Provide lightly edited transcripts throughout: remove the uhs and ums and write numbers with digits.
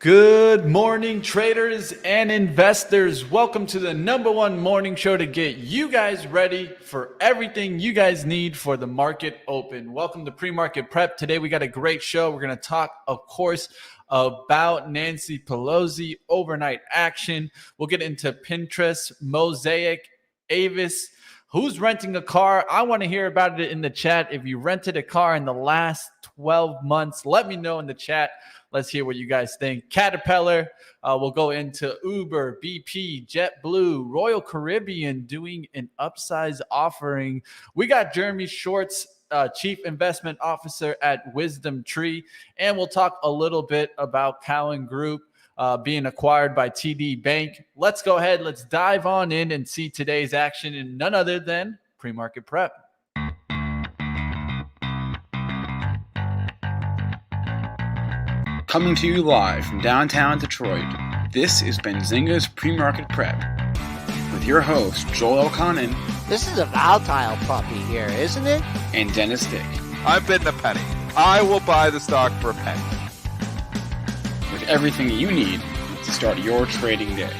Good morning, traders and investors. Welcome to the #1 morning show to get you guys ready for everything you guys need for the market open. Welcome to Pre-Market Prep. Today we got a great show. We're going to talk, of course, about Nancy Pelosi overnight action. We'll get into Pinterest, Mosaic, Avis. Who's renting a car? I want to hear about it in the chat. If you rented a car in the last 12 months, let me know in the chat. Let's hear what you guys think. Caterpillar, we'll go into Uber, BP, JetBlue, Royal Caribbean doing an upsize offering. We got Jeremy Schwartz, Chief Investment Officer at WisdomTree, and we'll talk a little bit about Cowen Group being acquired by TD Bank. Let's go ahead. Let's dive on in and see today's action in none other than Pre-Market Prep. Coming to you live from downtown Detroit, this is Benzinga's Pre-Market Prep with your host, Joel Elconin. This is a volatile puppy here, isn't it? And Dennis Dick. I'm bidding a penny. I will buy the stock for a penny. With everything you need to start your trading day.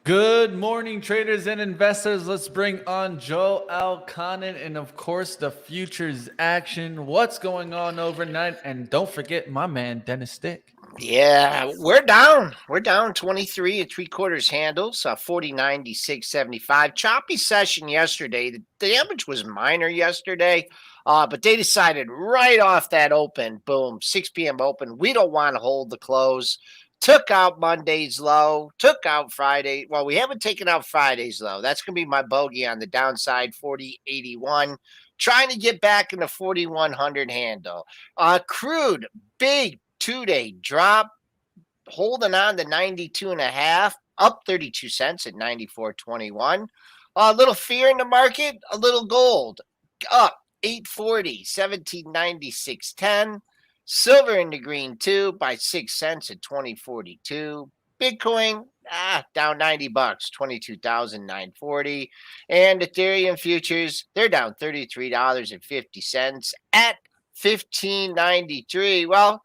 Good morning, traders and investors. Let's bring on Joel Elconin and, of course, the futures action. What's going on overnight? And don't forget my man, Dennis Dick. Yeah, we're down. We're down 23 3/4 handles, 40.96.75. Choppy session yesterday. The damage was minor yesterday, but they decided right off that open, boom, 6 p.m. open. We don't want to hold the close. Took out Monday's low, took out Friday. Well, we haven't taken out Friday's low. That's going to be my bogey on the downside, 40.81. Trying to get back in the 4,100 handle. Crude, big 2-day drop, holding on to 92.5, up 32 cents at 94.21. A little fear in the market, a little gold, up 840, 1796.10. Silver in the green too by 6 cents at 20.42. Bitcoin down $90, 22,940. And Ethereum futures, they're down $33.50 at 15.93. Well,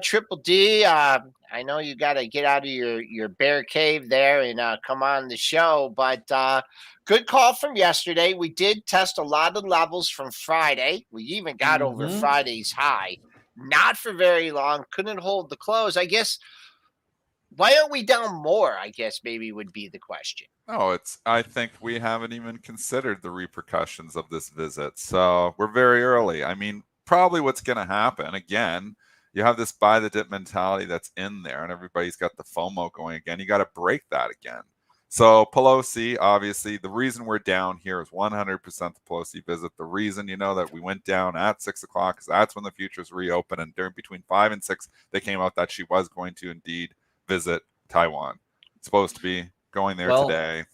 Triple D, I know you got to get out of your bear cave there and come on the show, but good call from yesterday. We did test a lot of levels from Friday. We even got over Friday's high. Not for very long. Couldn't hold the close. I guess, why aren't we down more, I guess maybe would be the question. No, I think we haven't even considered the repercussions of this visit. So we're very early. I mean, probably what's going to happen, again, you have this buy the dip mentality that's in there and everybody's got the FOMO going again. You got to break that again. So Pelosi, obviously, the reason we're down here is 100% the Pelosi visit. The reason, that we went down at 6 o'clock is that's when the futures reopen. And during between 5 and 6, they came out that she was going to indeed visit Taiwan. It's supposed to be going there today.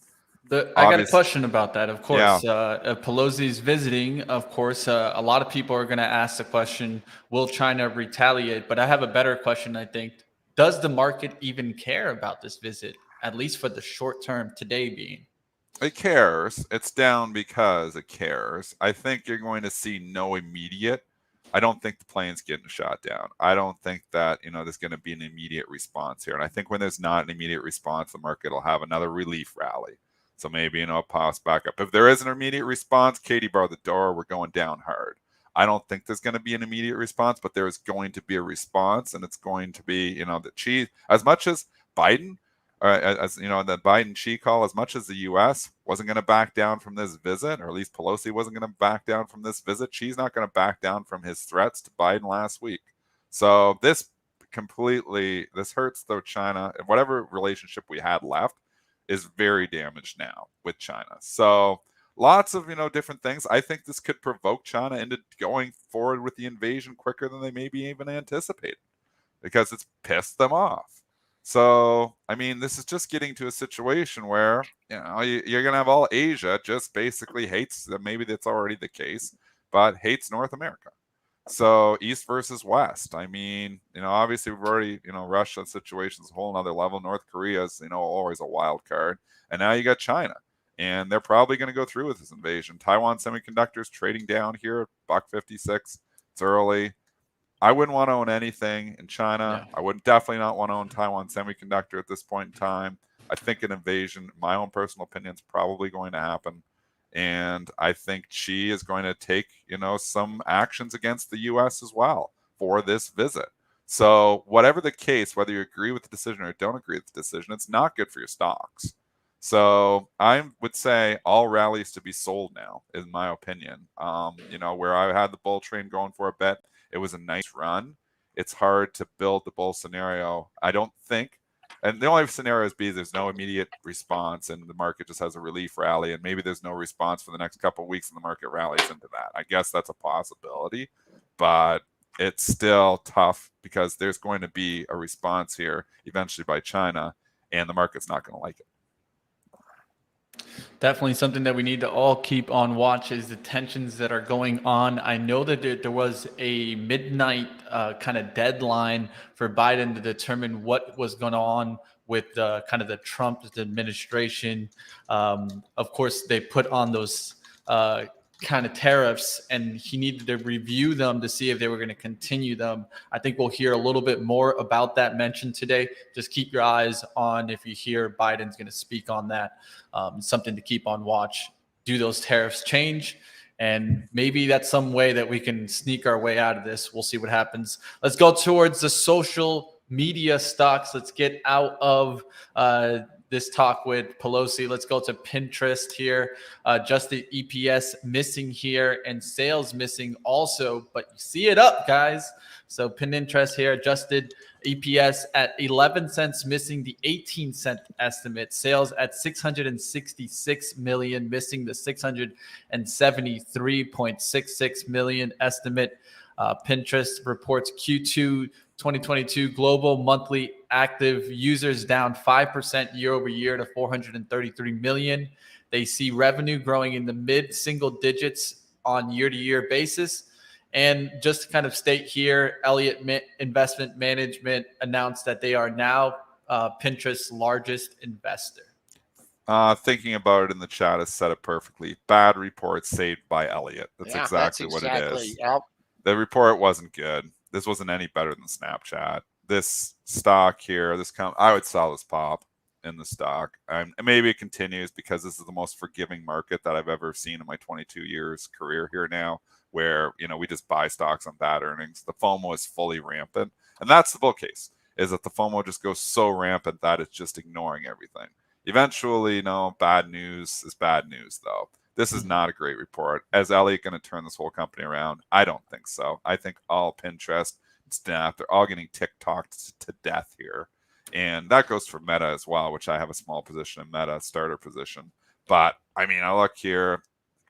I got a question about that, of course. Yeah. Pelosi's visiting, of course. A lot of people are going to ask the question, will China retaliate? But I have a better question, I think. Does the market even care about this visit? At least for the short term, today being. It cares. It's down because it cares. I think you're going to see no immediate. I don't think the plane's getting shot down. I don't think that, there's going to be an immediate response here. And I think when there's not an immediate response, the market will have another relief rally. So maybe, a pause back up. If there is an immediate response, Katie bar the door, we're going down hard. I don't think there's going to be an immediate response, but there is going to be a response. And it's going to be, as much as Biden, the Biden-Xi call, as much as the U.S. wasn't going to back down from this visit, or at least Pelosi wasn't going to back down from this visit, she's not going to back down from his threats to Biden last week. So this hurts the China, whatever relationship we had left is very damaged now with China. So lots of, different things. I think this could provoke China into going forward with the invasion quicker than they maybe even anticipated because it's pissed them off. So, this is just getting to a situation where, you're going to have all Asia just basically hates, maybe that's already the case, but hates North America. So East versus West. I mean, obviously we've already, Russia situation's a whole nother level. North Korea is, always a wild card. And now you got China. And they're probably going to go through with this invasion. Taiwan Semiconductors trading down here, $1.56. It's early. I wouldn't want to own anything in China. Yeah. I would definitely not want to own Taiwan Semiconductor at this point in time. I think an invasion, my own personal opinion, is probably going to happen. And I think Xi is going to take, some actions against the U.S. as well for this visit. So whatever the case, whether you agree with the decision or don't agree with the decision, it's not good for your stocks. So I would say all rallies to be sold now, in my opinion. Where I had the bull train going for a bit, it was a nice run. It's hard to build the bull scenario, I don't think. And the only scenario is there's no immediate response and the market just has a relief rally, and maybe there's no response for the next couple of weeks and the market rallies into that. I guess that's a possibility, but it's still tough because there's going to be a response here eventually by China, and the market's not going to like it. Definitely something that we need to all keep on watch is the tensions that are going on. I know that there was a midnight kind of deadline for Biden to determine what was going on with kind of the Trump administration. Of course, they put on those kind of tariffs, and he needed to review them to see if they were going to continue them. I think we'll hear a little bit more about that mentioned today. Just keep your eyes on if you hear Biden's going to speak on that. Something to keep on watch. Do those tariffs change? And maybe that's some way that we can sneak our way out of this. We'll see what happens. Let's go towards the social media stocks. Let's get out of this talk with Pelosi. Let's go to Pinterest here. Adjusted EPS missing here and sales missing also, but you see it up, guys. So Pinterest here, adjusted EPS at 11 cents, missing the 18-cent estimate. Sales at 666 million, missing the 673.66 million estimate. Pinterest reports Q2 2022 global monthly active users down 5% year over year to 433 million. They see revenue growing in the mid-single digits on year-to-year basis. And just to kind of state here, Elliott Investment Management announced that they are now Pinterest's largest investor. Thinking about it in the chat has said it perfectly. Bad report saved by Elliott. That's exactly what it is. Yep. The report wasn't good. This wasn't any better than Snapchat. This stock here, I would sell this pop in the stock. And maybe it continues because this is the most forgiving market that I've ever seen in my 22 years career here now, where, we just buy stocks on bad earnings. The FOMO is fully rampant. And that's the bull case, is that the FOMO just goes so rampant that it's just ignoring everything. Eventually, bad news is bad news, though. This is not a great report. Is Elliott going to turn this whole company around? I don't think so. I think all Pinterest and Snap, they're all getting TikToked to death here. And that goes for Meta as well, which I have a small position in Meta, starter position. But, I look here,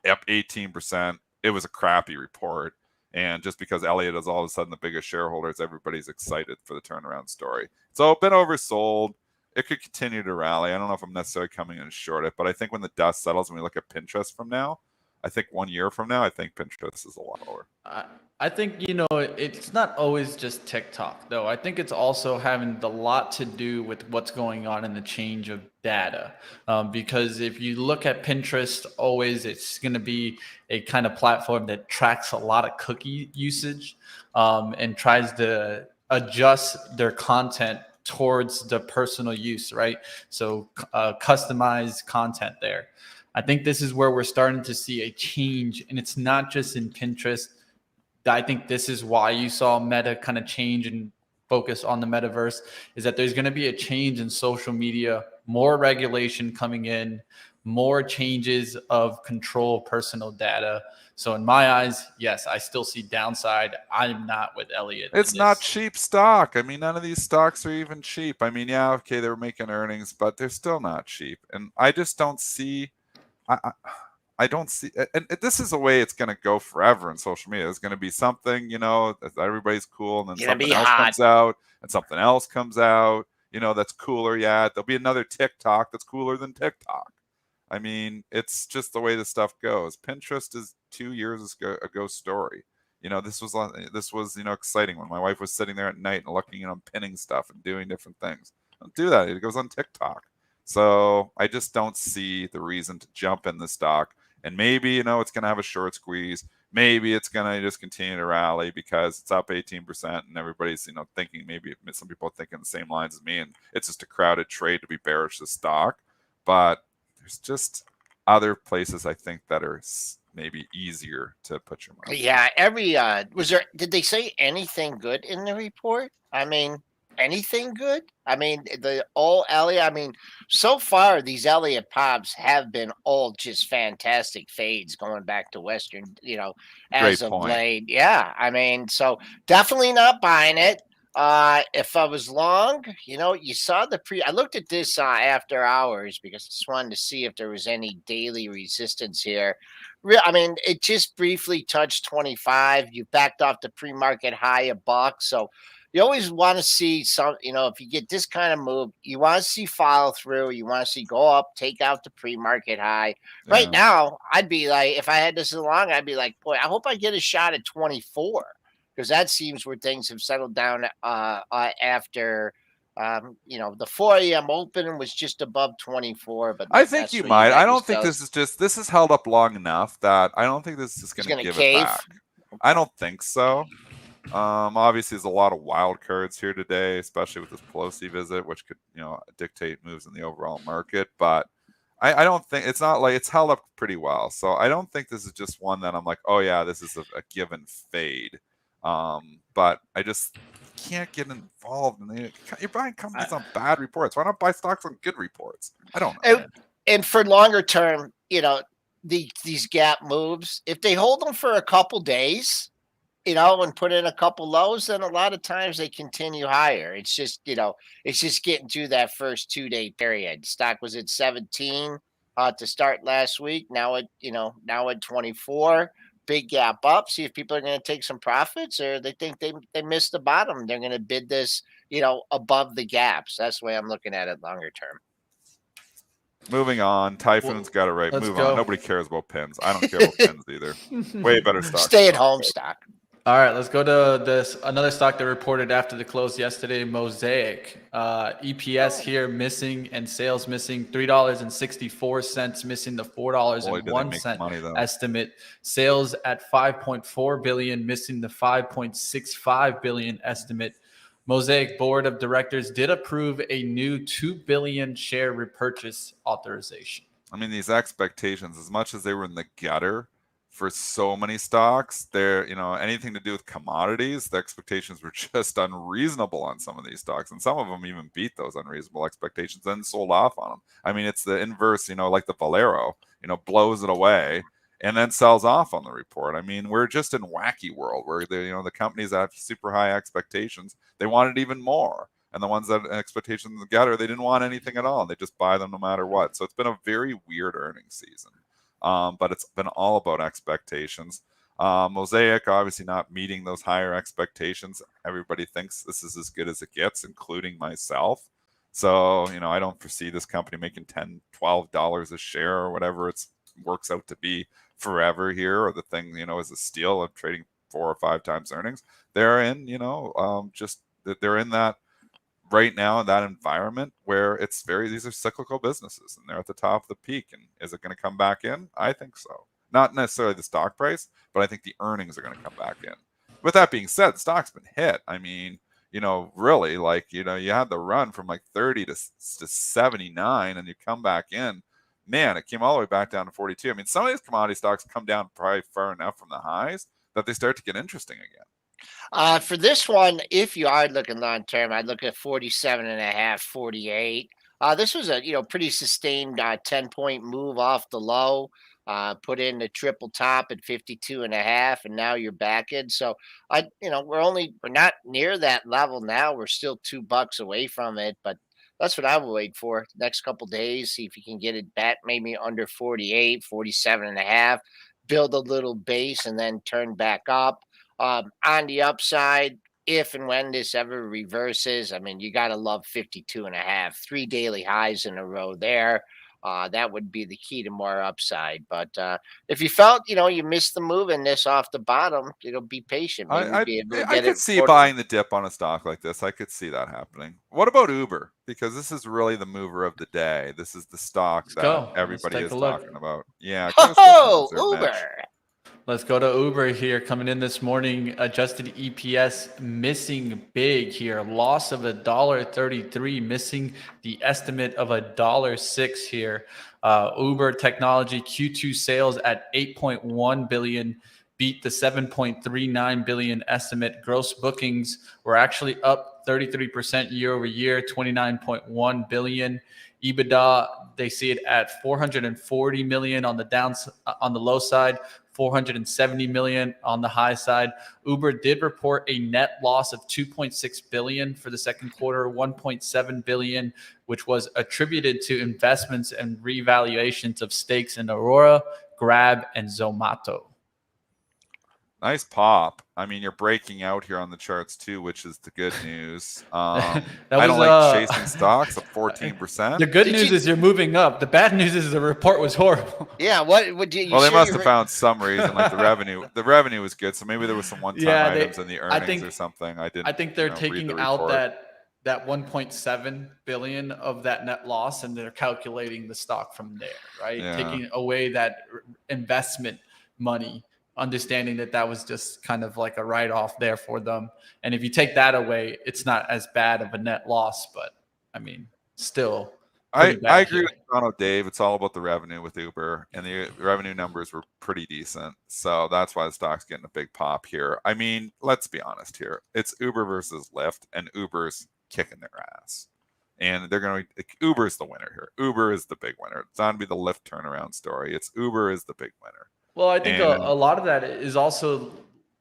up 18%. It was a crappy report. And just because Elliott is all of a sudden the biggest shareholders, everybody's excited for the turnaround story. So, been oversold. It could continue to rally. I don't know if I'm necessarily coming in short it, but I think when the dust settles and we look at Pinterest from now, I think 1 year from now, I think Pinterest is a lot lower. I think, it's not always just TikTok, though. I think it's also having a lot to do with what's going on in the change of data. Because if you look at Pinterest, always it's going to be a kind of platform that tracks a lot of cookie usage and tries to adjust their content towards the personal use, right? So customized content there. I think this is where we're starting to see a change, and it's not just in Pinterest. I think this is why you saw Meta kind of change and focus on the metaverse, is that there's going to be a change in social media, more regulation coming in, more changes of control personal data. So in my eyes, yes, I still see downside. I'm not with Elliott. It's not cheap stock. None of these stocks are even cheap. Yeah, okay, they're making earnings, but they're still not cheap. And I just don't see, I don't see, and this is the way it's going to go forever in social media. There's going to be something, everybody's cool, and then something else comes out, and something else comes out, that's cooler yet. There'll be another TikTok that's cooler than TikTok. It's just the way this stuff goes. Pinterest is 2 years ago story. this was exciting when my wife was sitting there at night and looking, pinning stuff and doing different things. Don't do that. It goes on TikTok. So I just don't see the reason to jump in the stock. And maybe, it's going to have a short squeeze. Maybe it's going to just continue to rally because it's up 18% and everybody's, thinking, maybe some people are thinking the same lines as me, and it's just a crowded trade to be bearish the stock. But there's just other places I think that are maybe easier to put your money. Yeah, did they say anything good in the report? I mean, anything good? I mean, so far these Elliott pops have been all just fantastic fades going back to Western, as Great of point. late. Yeah, I mean, so definitely not buying it. If I was long, you saw I looked at this after hours because I just wanted to see if there was any daily resistance here. I mean, it just briefly touched 25. You backed off the pre-market high $1. So you always want to see some, if you get this kind of move, you want to see follow through. You want to see go up, take out the pre-market high. Yeah. Right now, I'd be like, if I had this along, I'd be like, boy, I hope I get a shot at 24. Because that seems where things have settled down after, the 4 a.m. open was just above 24. But I think you might. I don't think this is held up long enough that I don't think this is going to give it back. I don't think so. Obviously, there's a lot of wild cards here today, especially with this Pelosi visit, which could, dictate moves in the overall market. But I don't think it's not like it's held up pretty well. So I don't think this is just one that I'm like, oh yeah, this is a given fade. But I just can't get involved you're buying companies on bad reports. Why not buy stocks on good reports? I don't know. And for longer term, these gap moves, if they hold them for a couple days, and put in a couple lows, then a lot of times they continue higher. It's just, it's just getting through that first 2-day period. Stock was at 17 to start last week. Now at 24. Big gap up, see if people are going to take some profits or they think they missed the bottom. They're going to bid this, above the gaps. That's the way I'm looking at it longer term. Moving on. Typhoon's got it right. Move on. Nobody cares about pins. I don't care about pins either. Way better stock. Stay at home stock. All right, let's go to another stock that reported after the close yesterday, Mosaic. EPS here missing and sales missing, $3.64 missing the $4.01 estimate. Sales at $5.4 billion, missing the $5.65 billion estimate. Mosaic board of directors did approve a new 2 billion share repurchase authorization. I mean, these expectations, as much as they were in the gutter for so many stocks, they're, anything to do with commodities, the expectations were just unreasonable on some of these stocks. And some of them even beat those unreasonable expectations and sold off on them. I mean, it's the inverse, like the Valero, blows it away and then sells off on the report. I mean, we're just in wacky world where the companies that have super high expectations, they wanted even more. And the ones that expectations in the gutter, they didn't want anything at all. They just buy them no matter what. So it's been a very weird earnings season. But it's been all about expectations. Mosaic obviously not meeting those higher expectations. Everybody thinks this is as good as it gets, including myself. So, I don't foresee this company making $10, $12 a share or whatever it works out to be forever here, or the thing, is a steal of trading 4 or 5 times earnings. They're in, they're in that right now in that environment where these are cyclical businesses and they're at the top of the peak. And is it going to come back in? I think so. Not necessarily the stock price, but I think the earnings are going to come back in. With that being said, stock's been hit. I mean, really, you had the run from 30 to 79 and you come back in. Man, it came all the way back down to 42. I mean, some of these commodity stocks come down probably far enough from the highs that they start to get interesting again. For this one, if you are looking long term, I'd look at 47.5, 48. This was a pretty sustained 10-point move off the low. Put in the triple top at 52.5, and now you're back in. So we're not near that level now. We're still $2 away from it, but that's what I would wait for next couple days. See if you can get it back maybe under 48, 47.5, build a little base, and then turn back up. On the upside, if and when this ever reverses, I mean, you got to love 52.5, 3 daily highs in a row there. That would be the key to more upside. But if you felt, you missed the move in this off the bottom, be patient. Maybe be able to I get could it. see buying the dip on a stock like this. I could see that happening. What about Uber? Because this is really the mover of the day. This is the stock Let's that go. Let's everybody take is a look. talking about. Yeah. Give us those numbers there, Mitch. Uber. Let's go to Uber here. Coming in this morning, adjusted EPS missing big here. Loss of $1.33, missing the estimate of $1.06 here. Uber Technology Q2 sales at $8.1 billion, beat the $7.39 billion estimate. Gross bookings were actually up 33% year over year, $29.1 billion. EBITDA, they see it at $440 million on the low side, $470 million on the high side. Uber did report a net loss of $2.6 billion for the second quarter, $1.7 billion, which was attributed to investments and revaluations of stakes in Aurora, Grab, and Zomato. Nice pop. I mean, you're breaking out here on the charts too, which is the good news. I don't like chasing stocks at 14%. The good news is you're moving up. The bad news is the report was horrible. Yeah, what would you? Well, they must have found some reason, like the revenue. The revenue was good, so maybe there was some one-time items in the earnings or something. I think they're taking out that 1.7 billion of that net loss, and they're calculating the stock from there, right? Yeah. Taking away that investment money, understanding that was just kind of like a write-off there for them. And if you take that away, it's not as bad of a net loss, but I mean, still. I agree with Donald Dave. It's all about the revenue with Uber, and the revenue numbers were pretty decent. So that's why the stock's getting a big pop here. I mean, let's be honest here. It's Uber versus Lyft, and Uber's kicking their ass. And Uber's the winner here. Uber is the big winner. It's not going to be the Lyft turnaround story. It's Uber is the big winner. Well, I think a lot of that is also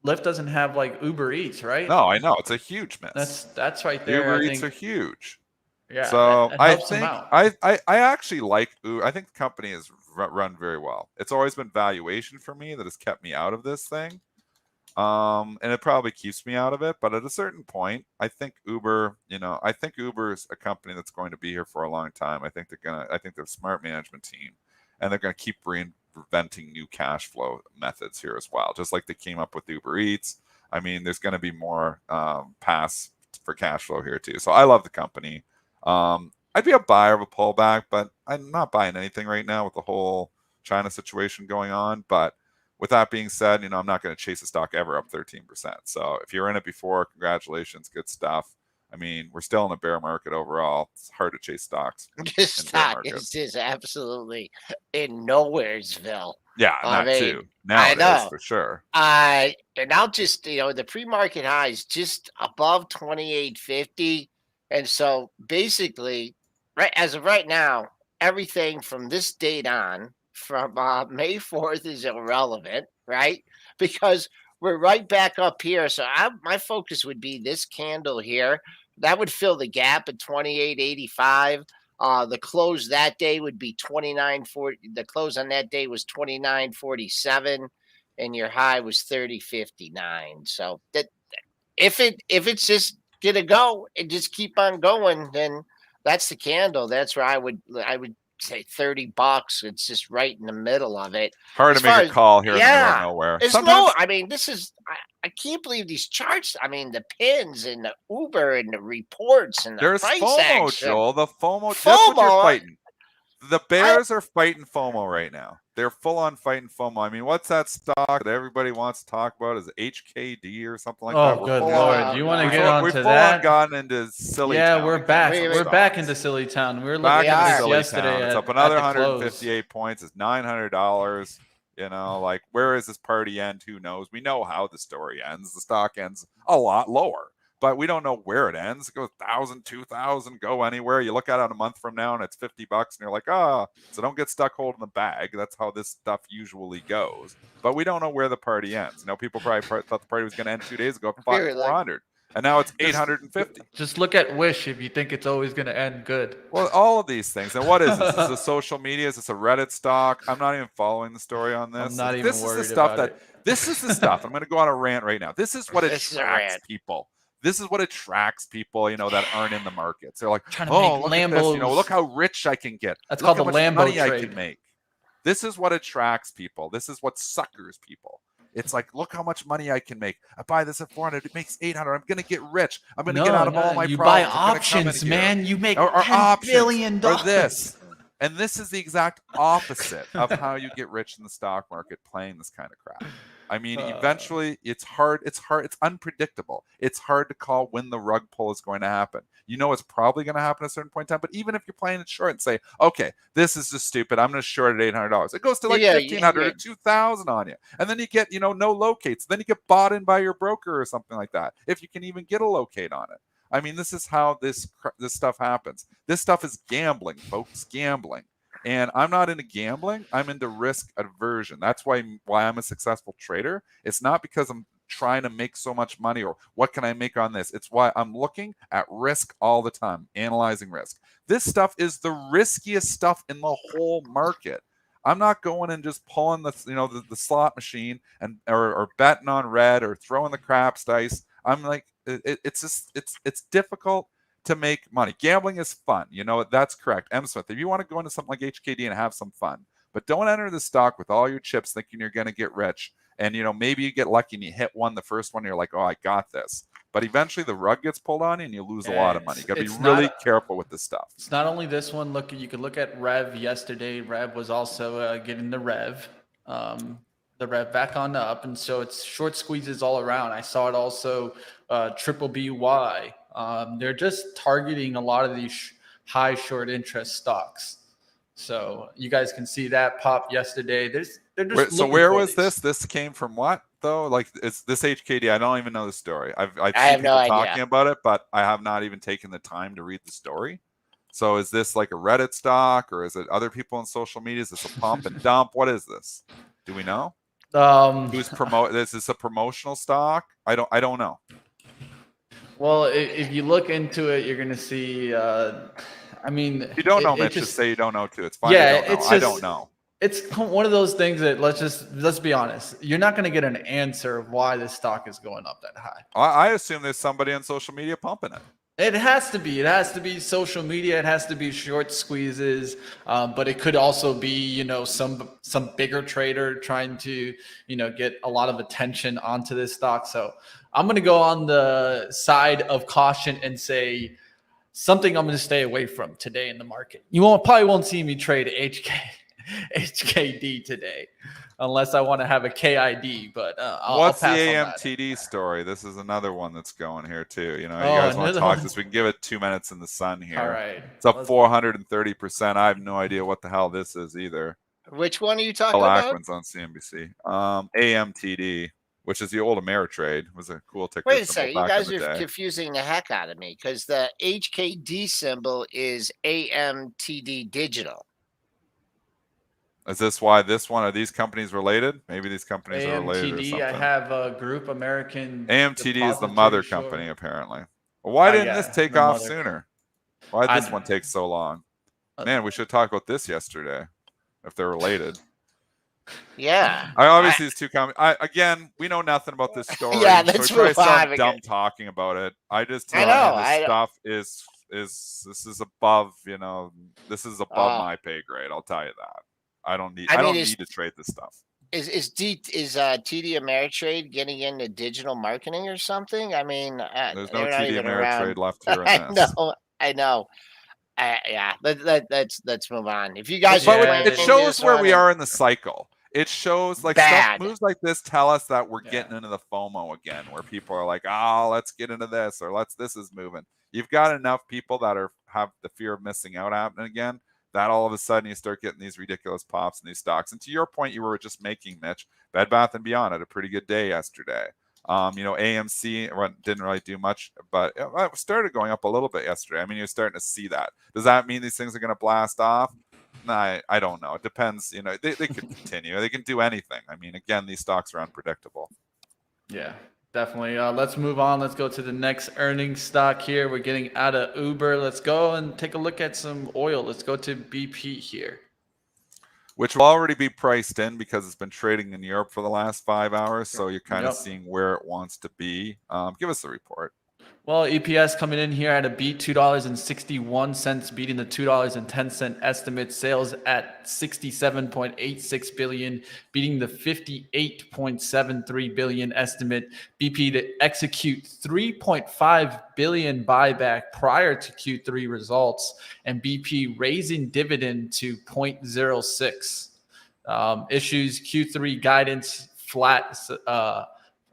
Lyft doesn't have like Uber Eats, right? No, I know. It's a huge miss. That's right there. Uber Eats are huge. Yeah. So I think I actually like Uber. I think the company is run very well. It's always been valuation for me that has kept me out of this thing. And it probably keeps me out of it. But at a certain point, I think Uber, I think Uber is a company that's going to be here for a long time. I think they're a smart management team, and they're going to keep reinventing new cash flow methods here as well. Just like they came up with Uber Eats. I mean, there's going to be more paths for cash flow here too. So I love the company. I'd be a buyer of a pullback, but I'm not buying anything right now with the whole China situation going on. But with that being said, I'm not going to chase a stock ever up 13%. So if you're in it before, congratulations, good stuff. I mean, we're still in a bear market overall. It's hard to chase stocks. This stock is just absolutely in nowheresville. Yeah, too. Now it is for sure. And I'll just, the pre-market high is just above 28.50. And so basically, as of right now, everything from this date on, from May 4th is irrelevant, right? Because we're right back up here. So my focus would be this candle here. That would fill the gap at 28.85. The close that day would be 29.40. The close on that day was 29.47, and your high was 30.59. So that if it's just gonna go and just keep on going, then that's the candle. That's where I would say $30. It's just right in the middle of it. Hard to make a call here in the middle of nowhere. This is I can't believe these charts. I mean, the pins and the Uber and the reports and the there's price FOMO, action. Joel. The FOMO. That's what you're fighting. The bears are fighting FOMO right now. They're full on fighting FOMO. I mean, what's that stock that everybody wants to talk about? Is it HKD or something like that? Oh, good Lord. You want to get on to that? We've full on gotten into silly town. Yeah, we're back. We're back into silly town. We were looking at this yesterday. It's up another 158 points. It's $900. Like, where is this party end? Who knows? We know how the story ends. The stock ends a lot lower, but we don't know where it ends. It goes 1,000, 2,000, go anywhere. You look at it a month from now and it's $50 and you're like, so don't get stuck holding the bag. That's how this stuff usually goes. But we don't know where the party ends. People probably thought the party was going to end 2 days ago at 400. And now it's 850. Just look at Wish if you think it's always going to end good. Well, all of these things. And what is this? Is this a social media? Is this a Reddit stock? I'm not even following the story on this. I'm not even worried about it. This is the stuff. I'm going to go on a rant right now. This is what attracts people. This is what attracts people, that aren't in the markets. They're like, Trying to oh, make look at this, Lambos. look how rich I can get. That's Look called how the much Lambo money trade. I can make. This is what attracts people. This is what suckers people. It's like, look how much money I can make. I buy this at 400. It makes 800. I'm going to get rich. I'm going to get out of all my you problems. buy options, man. You make or $10 options, billion. or this. And this is the exact opposite of how you get rich in the stock market playing this kind of crap. I mean, eventually it's hard. It's unpredictable. It's hard to call when the rug pull is going to happen. It's probably going to happen at a certain point in time. But even if you're playing it short and say, okay, this is just stupid, I'm going to short at $800. It goes to like $1,500 or $2,000 on you. And then you get, no locates. Then you get bought in by your broker or something like that, if you can even get a locate on it. I mean, this is how this stuff happens. This stuff is gambling, folks, gambling. And I'm not into gambling. I'm into risk aversion. That's why I'm a successful trader. It's not because I'm trying to make so much money or what can I make on this. It's why I'm looking at risk all the time, analyzing risk. This stuff is the riskiest stuff in the whole market. I'm not going and just pulling the slot machine or betting on red or throwing the craps dice. I'm like, it's difficult to make money. Gambling is fun. That's correct. M. Smith, if you want to go into something like HKD and have some fun, but don't enter the stock with all your chips thinking you're going to get rich. And, maybe you get lucky and you hit one, the first one, you're like, oh, I got this. But eventually the rug gets pulled on you and you lose a lot of money. You got to be really careful with this stuff. It's not only this one. You could look at Rev yesterday. Rev was also getting the Rev back on up. And so it's short squeezes all around. I saw it also triple BY. They're just targeting a lot of these high short interest stocks. So you guys can see that pop yesterday. So where was this? This came from what though? Like it's this HKD. I don't even know the story. I've seen people talking about it, but I have not even taken the time to read the story. So is this like a Reddit stock or is it other people on social media? Is this a pump and dump? What is this? Do we know? Who's This is a promotional stock? I don't know. Well, if you look into it, you're going to see. If you don't know, Mitch, just say you don't know too. It's fine. Yeah, I don't know. It's one of those things that let's be honest. You're not going to get an answer of why this stock is going up that high. I assume there's somebody on social media pumping it. It has to be. It has to be social media. It has to be short squeezes. But it could also be, some bigger trader trying to, get a lot of attention onto this stock. So I'm going to go on the side of caution and say something I'm going to stay away from today in the market. You probably won't see me trade HKD today unless I want to have a KID, but what's I'll pass the on AMTD story? This is another one that's going here too. You guys want to talk this? We can give it 2 minutes in the sun here. All right. It's up 430%. I have no idea what the hell this is either. Which one are you talking about? One's on CNBC. AMTD, which is the old Ameritrade. It was a cool ticker. Wait a second. You guys are confusing the heck out of me because the HKD symbol is AMTD Digital. Is this why this one? Are these companies related? Maybe these companies are related or something. I have a Group American. AMTD is the mother company, apparently. Well, why didn't this take off sooner? Why did this one take so long? Man, we should talk about this yesterday, if they're related. Yeah. Obviously, these two companies. Again, we know nothing about this story. Yeah, let's move on. Dumb talking about it. I just tell you this stuff is this is above. This is above my pay grade. I'll tell you that. I don't need to trade this stuff. Is TD Ameritrade getting into digital marketing or something? I mean, there's no TD Ameritrade left here. I know. Yeah, let's move on. If you guys, it shows where we are in the cycle. It shows like stuff, moves like this tell us that we're getting into the FOMO again, where people are like, "Oh, let's get into this," or this is moving. You've got enough people that have the fear of missing out happening again. That all of a sudden you start getting these ridiculous pops in these stocks. And to your point, you were just making, Mitch, Bed Bath & Beyond had a pretty good day yesterday. AMC didn't really do much, but it started going up a little bit yesterday. I mean, you're starting to see that. Does that mean these things are going to blast off? Nah, I don't know. It depends. They could continue. They can do anything. I mean, again, these stocks are unpredictable. Yeah. Definitely. Let's move on. Let's go to the next earnings stock here. We're getting out of Uber. Let's go and take a look at some oil. Let's go to BP here. Which will already be priced in because it's been trading in Europe for the last 5 hours. So you're kind of seeing where it wants to be. Give us the report. Well, EPS coming in here at a beat, $2.61, beating the $2.10 estimate. Sales at $67.86 billion, beating the $58.73 billion estimate. BP to execute $3.5 billion buyback prior to Q3 results, and BP raising dividend to 0.06. Issues Q3 guidance flat,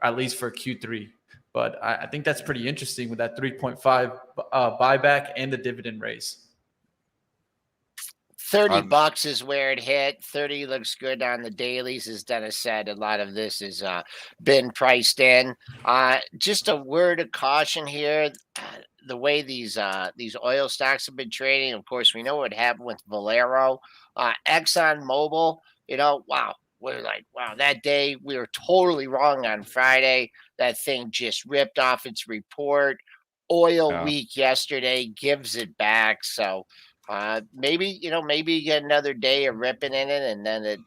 at least for Q3. But I think that's pretty interesting with that 3.5 buyback and the dividend raise. $30 is where it hit. 30 looks good on the dailies, as Dennis said. A lot of this has been priced in. Just a word of caution here. The way these oil stocks have been trading, of course, we know what happened with Valero, ExxonMobil. Wow. We're like, wow, that day we were totally wrong on Friday. That thing just ripped off its report. Oil week yesterday gives it back. So maybe you get another day of ripping in it, and then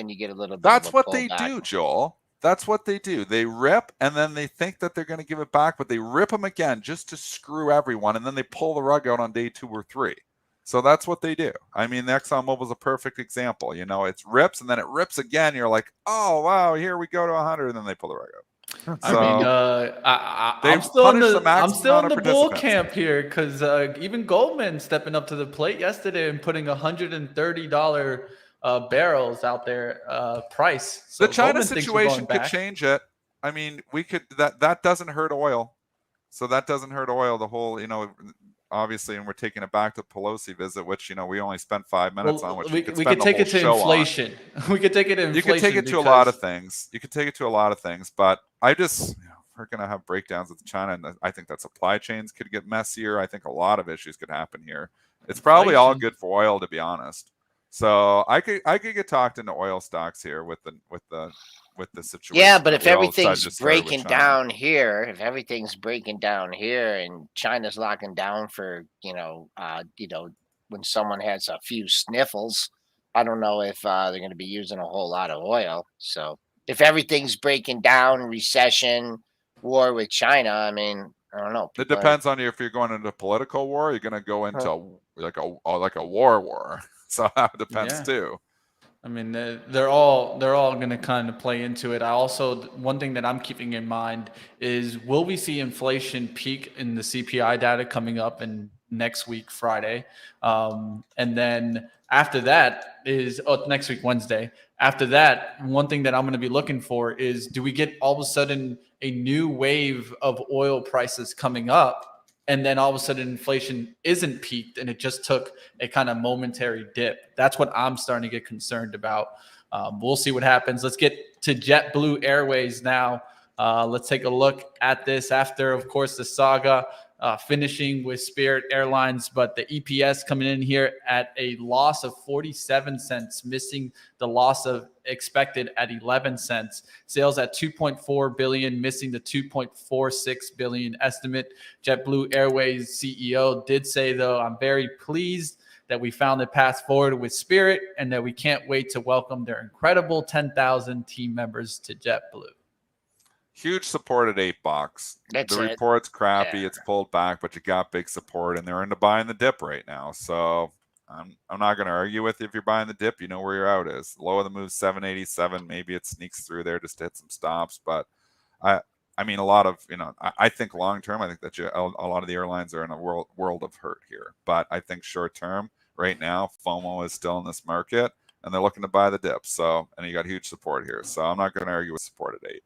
you get a little bit. That's what they do, Joel. That's what they do. They rip, and then they think that they're going to give it back, but they rip them again just to screw everyone, and then they pull the rug out on day 2 or 3. So that's what they do. I mean, the ExxonMobil is a perfect example. It rips, and then it rips again. You're like, oh, wow, here we go to 100, and then they pull the rug out. I'm still in the bull camp here, because even Goldman stepping up to the plate yesterday and putting $130 barrels out there price. So the China situation could change it. I mean, we could that doesn't hurt oil. So that doesn't hurt oil. The whole, obviously, and we're taking it back to Pelosi visit, which we only spent 5 minutes on. Which we could take it to inflation. We could take it to inflation. You could take it to a lot of things. But I just we're going to have breakdowns with China, and I think that supply chains could get messier. I think a lot of issues could happen here. It's probably all good for oil, to be honest. So I could get talked into oil stocks here with the situation. Yeah, but if everything's breaking down here, and China's locking down for when someone has a few sniffles, I don't know if they're going to be using a whole lot of oil. So if everything's breaking down, recession, war with China, I mean, I don't know. It depends on you. If you're going into political war, you're going to go into like a war. So that depends too. I mean, they're all going to kind of play into it. One thing that I'm keeping in mind is, will we see inflation peak in the CPI data coming up in next week, Friday? And then after that is next week, Wednesday. After that, one thing that I'm going to be looking for is, do we get all of a sudden a new wave of oil prices coming up? And then all of a sudden inflation isn't peaked and it just took a kind of momentary dip. That's what I'm starting to get concerned about. We'll see what happens. Let's get to JetBlue Airways now. Let's take a look at this after, of course, the saga finishing with Spirit Airlines, but the EPS coming in here at a loss of 47 cents, missing the loss of expected at 11 cents. Sales at 2.4 billion, missing the 2.46 billion estimate. JetBlue Airways CEO did say, though, I'm very pleased that we found a path forward with Spirit and that we can't wait to welcome their incredible 10,000 team members to JetBlue. Huge support at $8. The report's crappy. Yeah. It's pulled back, but you got big support, and they're into buying the dip right now. So I'm not going to argue with you. If you're buying the dip, you know where your out is. Low of the move, 787. Maybe it sneaks through there just to hit some stops. But I mean, a lot of, I think long term, I think that a lot of the airlines are in a world of hurt here. But I think short term, right now, FOMO is still in this market, and they're looking to buy the dip. So, and you got huge support here. So I'm not going to argue with support at 8.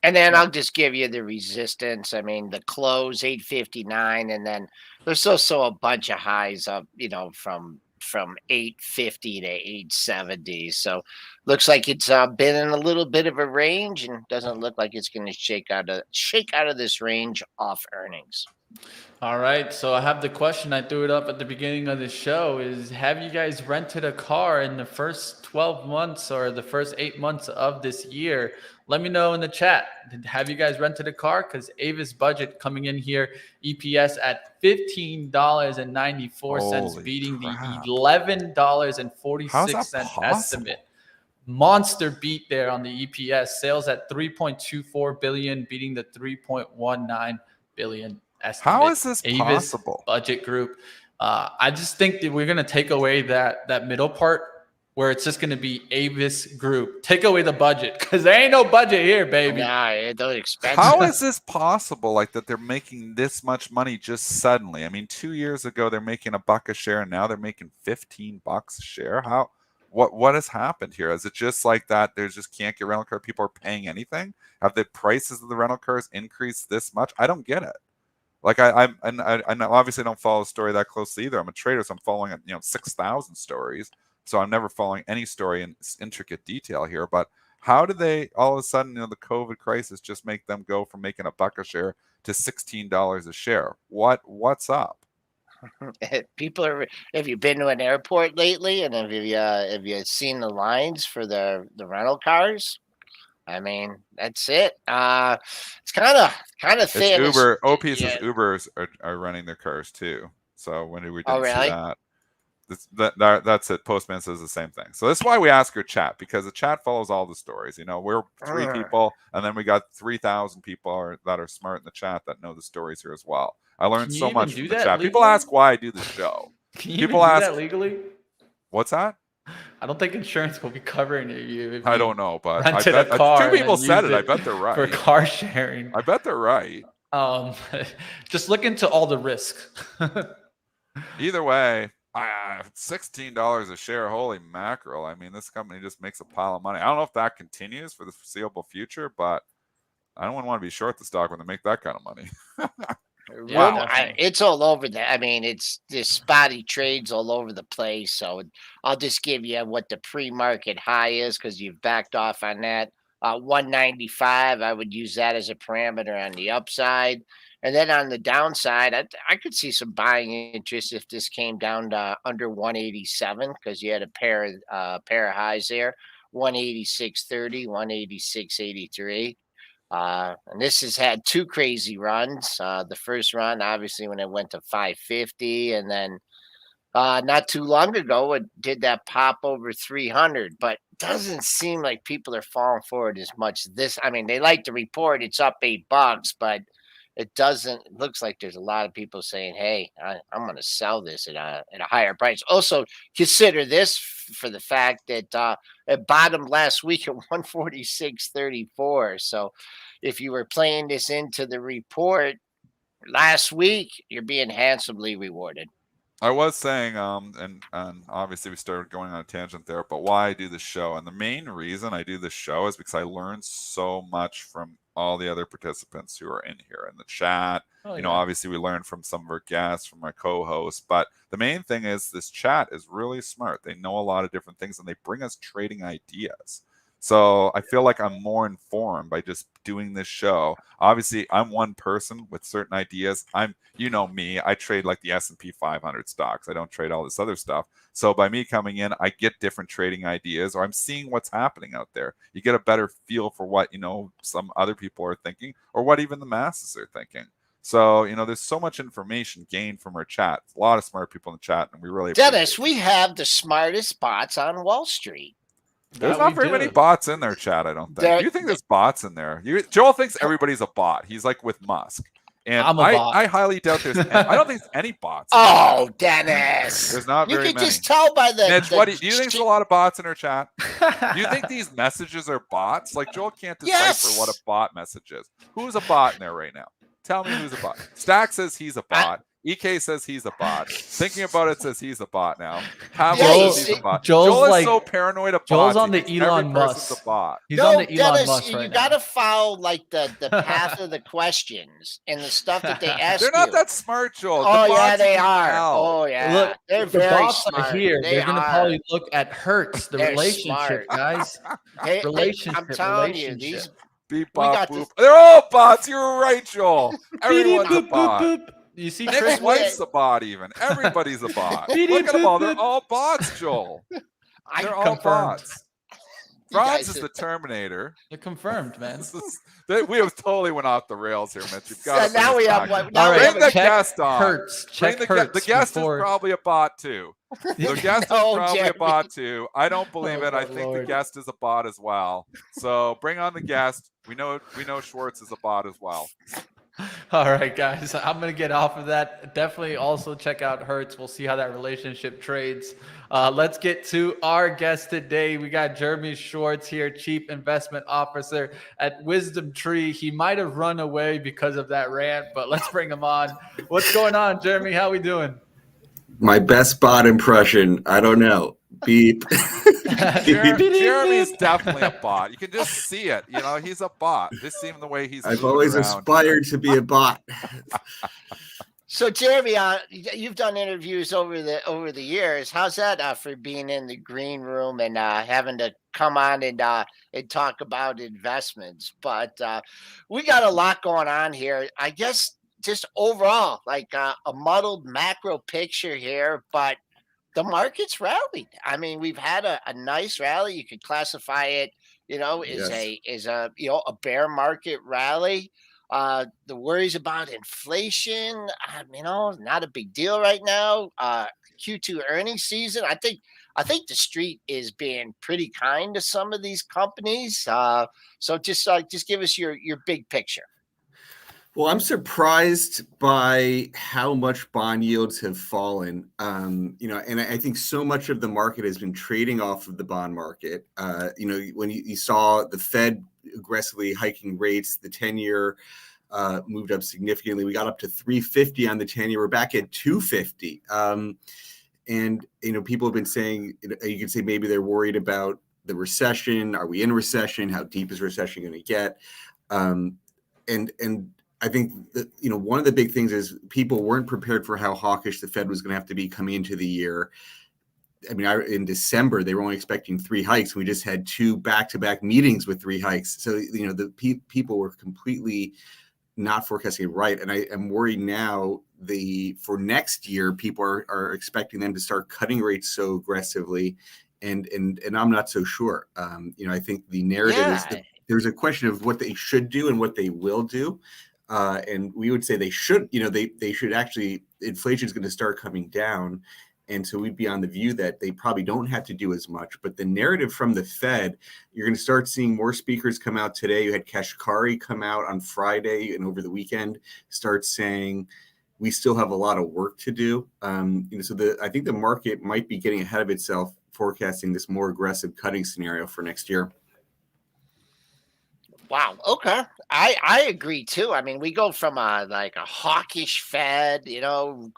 And then I'll just give you the resistance. I mean, the close 859, and then there's also a bunch of highs up, from 850 to 870. So looks like it's been in a little bit of a range, and doesn't look like it's going to shake out of this range off earnings. All right. So I have the question. I threw it up at the beginning of the show is, have you guys rented a car in the first 12 months or the first 8 months of this year? Let me know in the chat. Have you guys rented a car? Because Avis budget coming in here, EPS at $15.94, beating the $11.46 estimate. Monster beat there on the EPS. Sales at $3.24 billion, beating the $3.19 billion estimate. How is this Avis possible? Budget Group. I just think that we're going to take away that middle part where it's just going to be Avis Group. Take away the budget because there ain't no budget here, baby. Nah, those expensive. How is this possible? Like that they're making this much money just suddenly? I mean, 2 years ago they're making $1 a share, and now they're making $15 a share. How? What has happened here? Is it just like that? They just can't get rental car people are paying anything? Have the prices of the rental cars increased this much? I don't get it. Like I obviously don't follow the story that closely either. I'm a trader, so I'm following 6,000 stories. So I'm never following any story in intricate detail here. But how do they all of a sudden, the COVID crisis just make them go from making $1 a share to $16 a share? What's up? People are. Have you been to an airport lately? And have you seen the lines for the rental cars? I mean, that's it. It's kind of thin. It's Uber. OP says Ubers are running their cars too. So when did we see that? That's it. Postman says the same thing. So that's why we ask our chat, because the chat follows all the stories. We're 3 people, and then we got 3,000 people that are smart in the chat that know the stories here as well. I learned so much from the chat. Legally? People ask why I do the show. People ask that legally. What's that? I don't think insurance will be covering you. If I don't know, but I bet a car 2 people said it. I bet they're right. For car sharing. I bet they're right. Just look into all the risk. Either way, $16 a share. Holy mackerel. I mean, this company just makes a pile of money. I don't know if that continues for the foreseeable future, but I don't want to be short the stock when they make that kind of money. Wow, it's all over that. I mean, it's just spotty trades all over the place. So I'll just give you what the pre-market high is because you've backed off on that. 195, I would use that as a parameter on the upside. And then on the downside, I could see some buying interest if this came down to under 187 because you had a pair of highs there, 186.30, 186.83. And this has had 2 crazy runs. The first run, obviously, when it went to 550, and then not too long ago, it did that pop over 300. But it doesn't seem like people are falling for it as much. I mean, they like to report it's up $8, but it doesn't. It looks like there's a lot of people saying, "Hey, I'm going to sell this at a higher price." Also, consider this for the fact that it bottomed last week at 146.34. So, if you were playing this into the report last week, you're being handsomely rewarded. I was saying, and obviously we started going on a tangent there, but why I do the show, and the main reason I do the show is because I learned so much from all the other participants who are in here in the chat. Obviously we learned from some of our guests, from my co-hosts, but the main thing is this chat is really smart. They know a lot of different things, and they bring us trading ideas. So I feel like I'm more informed by just doing this show. Obviously, I'm one person with certain ideas. Me, I trade like the S&P 500 stocks. I don't trade all this other stuff. So by me coming in, I get different trading ideas, or I'm seeing what's happening out there. You get a better feel for what, some other people are thinking, or what even the masses are thinking. So, there's so much information gained from our chat. A lot of smart people in the chat, and we really Dennis, we have the smartest bots on Wall Street. There's not very many bots in their chat, I don't think. Do you think there's bots in there? Joel thinks everybody's a bot. He's like with Musk. And I highly doubt there's I don't think there's any bots. Oh, Dennis. There's not very many. You can just tell by the... Mitch, do you think there's a lot of bots in our chat? Do you think these messages are bots? Like, Joel can't decipher what a bot message is. Who's a bot in there right now? Tell me who's a bot. Stack says he's a bot. EK says he's a bot. Thinking about it says he's a bot now. Says he's a bot. Joel is so paranoid of bots. Joel's on the Elon Musk. A bot. He's on the Elon Musk right now. You got to follow like the path of the questions and the stuff that they ask They're not that smart, Joel. Oh, yeah, they are. Oh, yeah. Look, they're the very bots smart. are here. They're going to probably look at Hertz, the relationship, guys. I'm telling you, these... Beep, bop, boop. They're all bots. You're right, Joel. Everyone's a bot. You see, Nick's wife's a bot. Even everybody's a bot. Look at them all. They're all bots, Joel. They're all bots. Franz is the Terminator. You're confirmed, man. We have totally went off the rails here, Mitch. You've got now we have one. Bring the guest on. Hertz. Check Hertz. The guest is probably a bot too. The guest is probably a bot too. I don't believe it. I think the guest is a bot as well. So bring on the guest. We know Schwartz is a bot as well. All right, guys, I'm going to get off of that. Definitely also check out Hertz. We'll see how that relationship trades. Let's get to our guest today. We got Jeremy Schwartz here, Chief Investment Officer at WisdomTree. He might have run away because of that rant, but let's bring him on. What's going on, Jeremy? How we doing? My best bot impression. I don't know. Beep. Jeremy's definitely a bot. You can just see it. He's a bot. Just seeing the way he's. I've always aspired to be a bot. So, Jeremy, you've done interviews over the years. How's that for being in the green room and having to come on and talk about investments? But we got a lot going on here. I guess just overall, like a muddled macro picture here, but the market's rallied. I mean, we've had a nice rally. You could classify it, as a bear market rally. The worries about inflation, not a big deal right now. Q2 earnings season. I think the street is being pretty kind to some of these companies. So just give us your big picture. Well, I'm surprised by how much bond yields have fallen. And I think so much of the market has been trading off of the bond market. When you saw the Fed aggressively hiking rates, the 10-year moved up significantly. We got up to 350 on the 10-year. We're back at 250. And people have been saying, you could say maybe they're worried about the recession. Are we in recession? How deep is recession going to get? And I think that, one of the big things is people weren't prepared for how hawkish the Fed was going to have to be coming into the year. I mean, in December, they were only expecting 3 hikes. We just had 2 back-to-back meetings with 3 hikes. So, the people were completely not forecasting it right. And I am worried now for next year, people are expecting them to start cutting rates so aggressively. And I'm not so sure. I think the narrative is that there's a question of what they should do and what they will do. And we would say they should, they should actually, inflation is going to start coming down. And so we'd be on the view that they probably don't have to do as much. But the narrative from the Fed, you're going to start seeing more speakers come out today. You had Kashkari come out on Friday and over the weekend start saying we still have a lot of work to do. So I think the market might be getting ahead of itself, forecasting this more aggressive cutting scenario for next year. Wow. Okay. I agree too. I mean, we go from a hawkish Fed,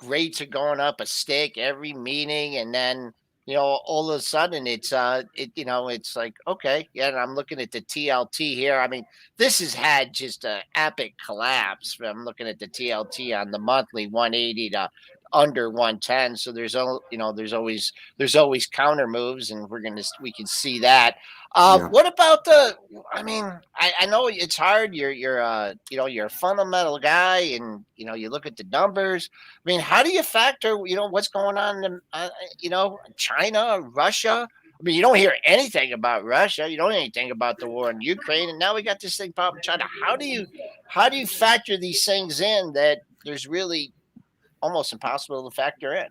rates are going up a stick every meeting. And then, all of a sudden it's like, okay. Yeah. And I'm looking at the TLT here. I mean, this has had just an epic collapse. I'm looking at the TLT on the monthly 180 to under 110. So there's always counter moves, and we can see that. What about I know it's hard. You're a fundamental guy, and you look at the numbers. I mean, how do you factor what's going on in China, Russia? I mean, you don't hear anything about Russia. You don't hear anything about the war in Ukraine, and now we got this thing popping China. How do you factor these things in that there's really almost impossible to factor in?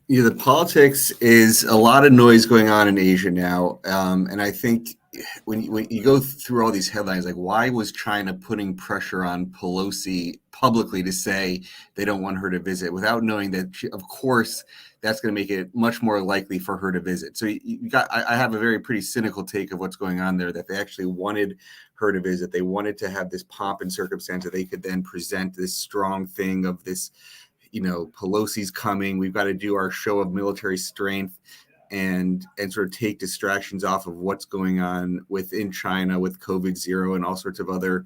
The politics is a lot of noise going on in Asia now. And I think when you go through all these headlines, like why was China putting pressure on Pelosi publicly to say they don't want her to visit without knowing that, of course, that's going to make it much more likely for her to visit. So I have a very pretty cynical take of what's going on there, that they actually wanted her to visit. They wanted to have this pomp and circumstance that they could then present this strong thing of this, Pelosi's coming. We've got to do our show of military strength and sort of take distractions off of what's going on within China with COVID-0 and all sorts of other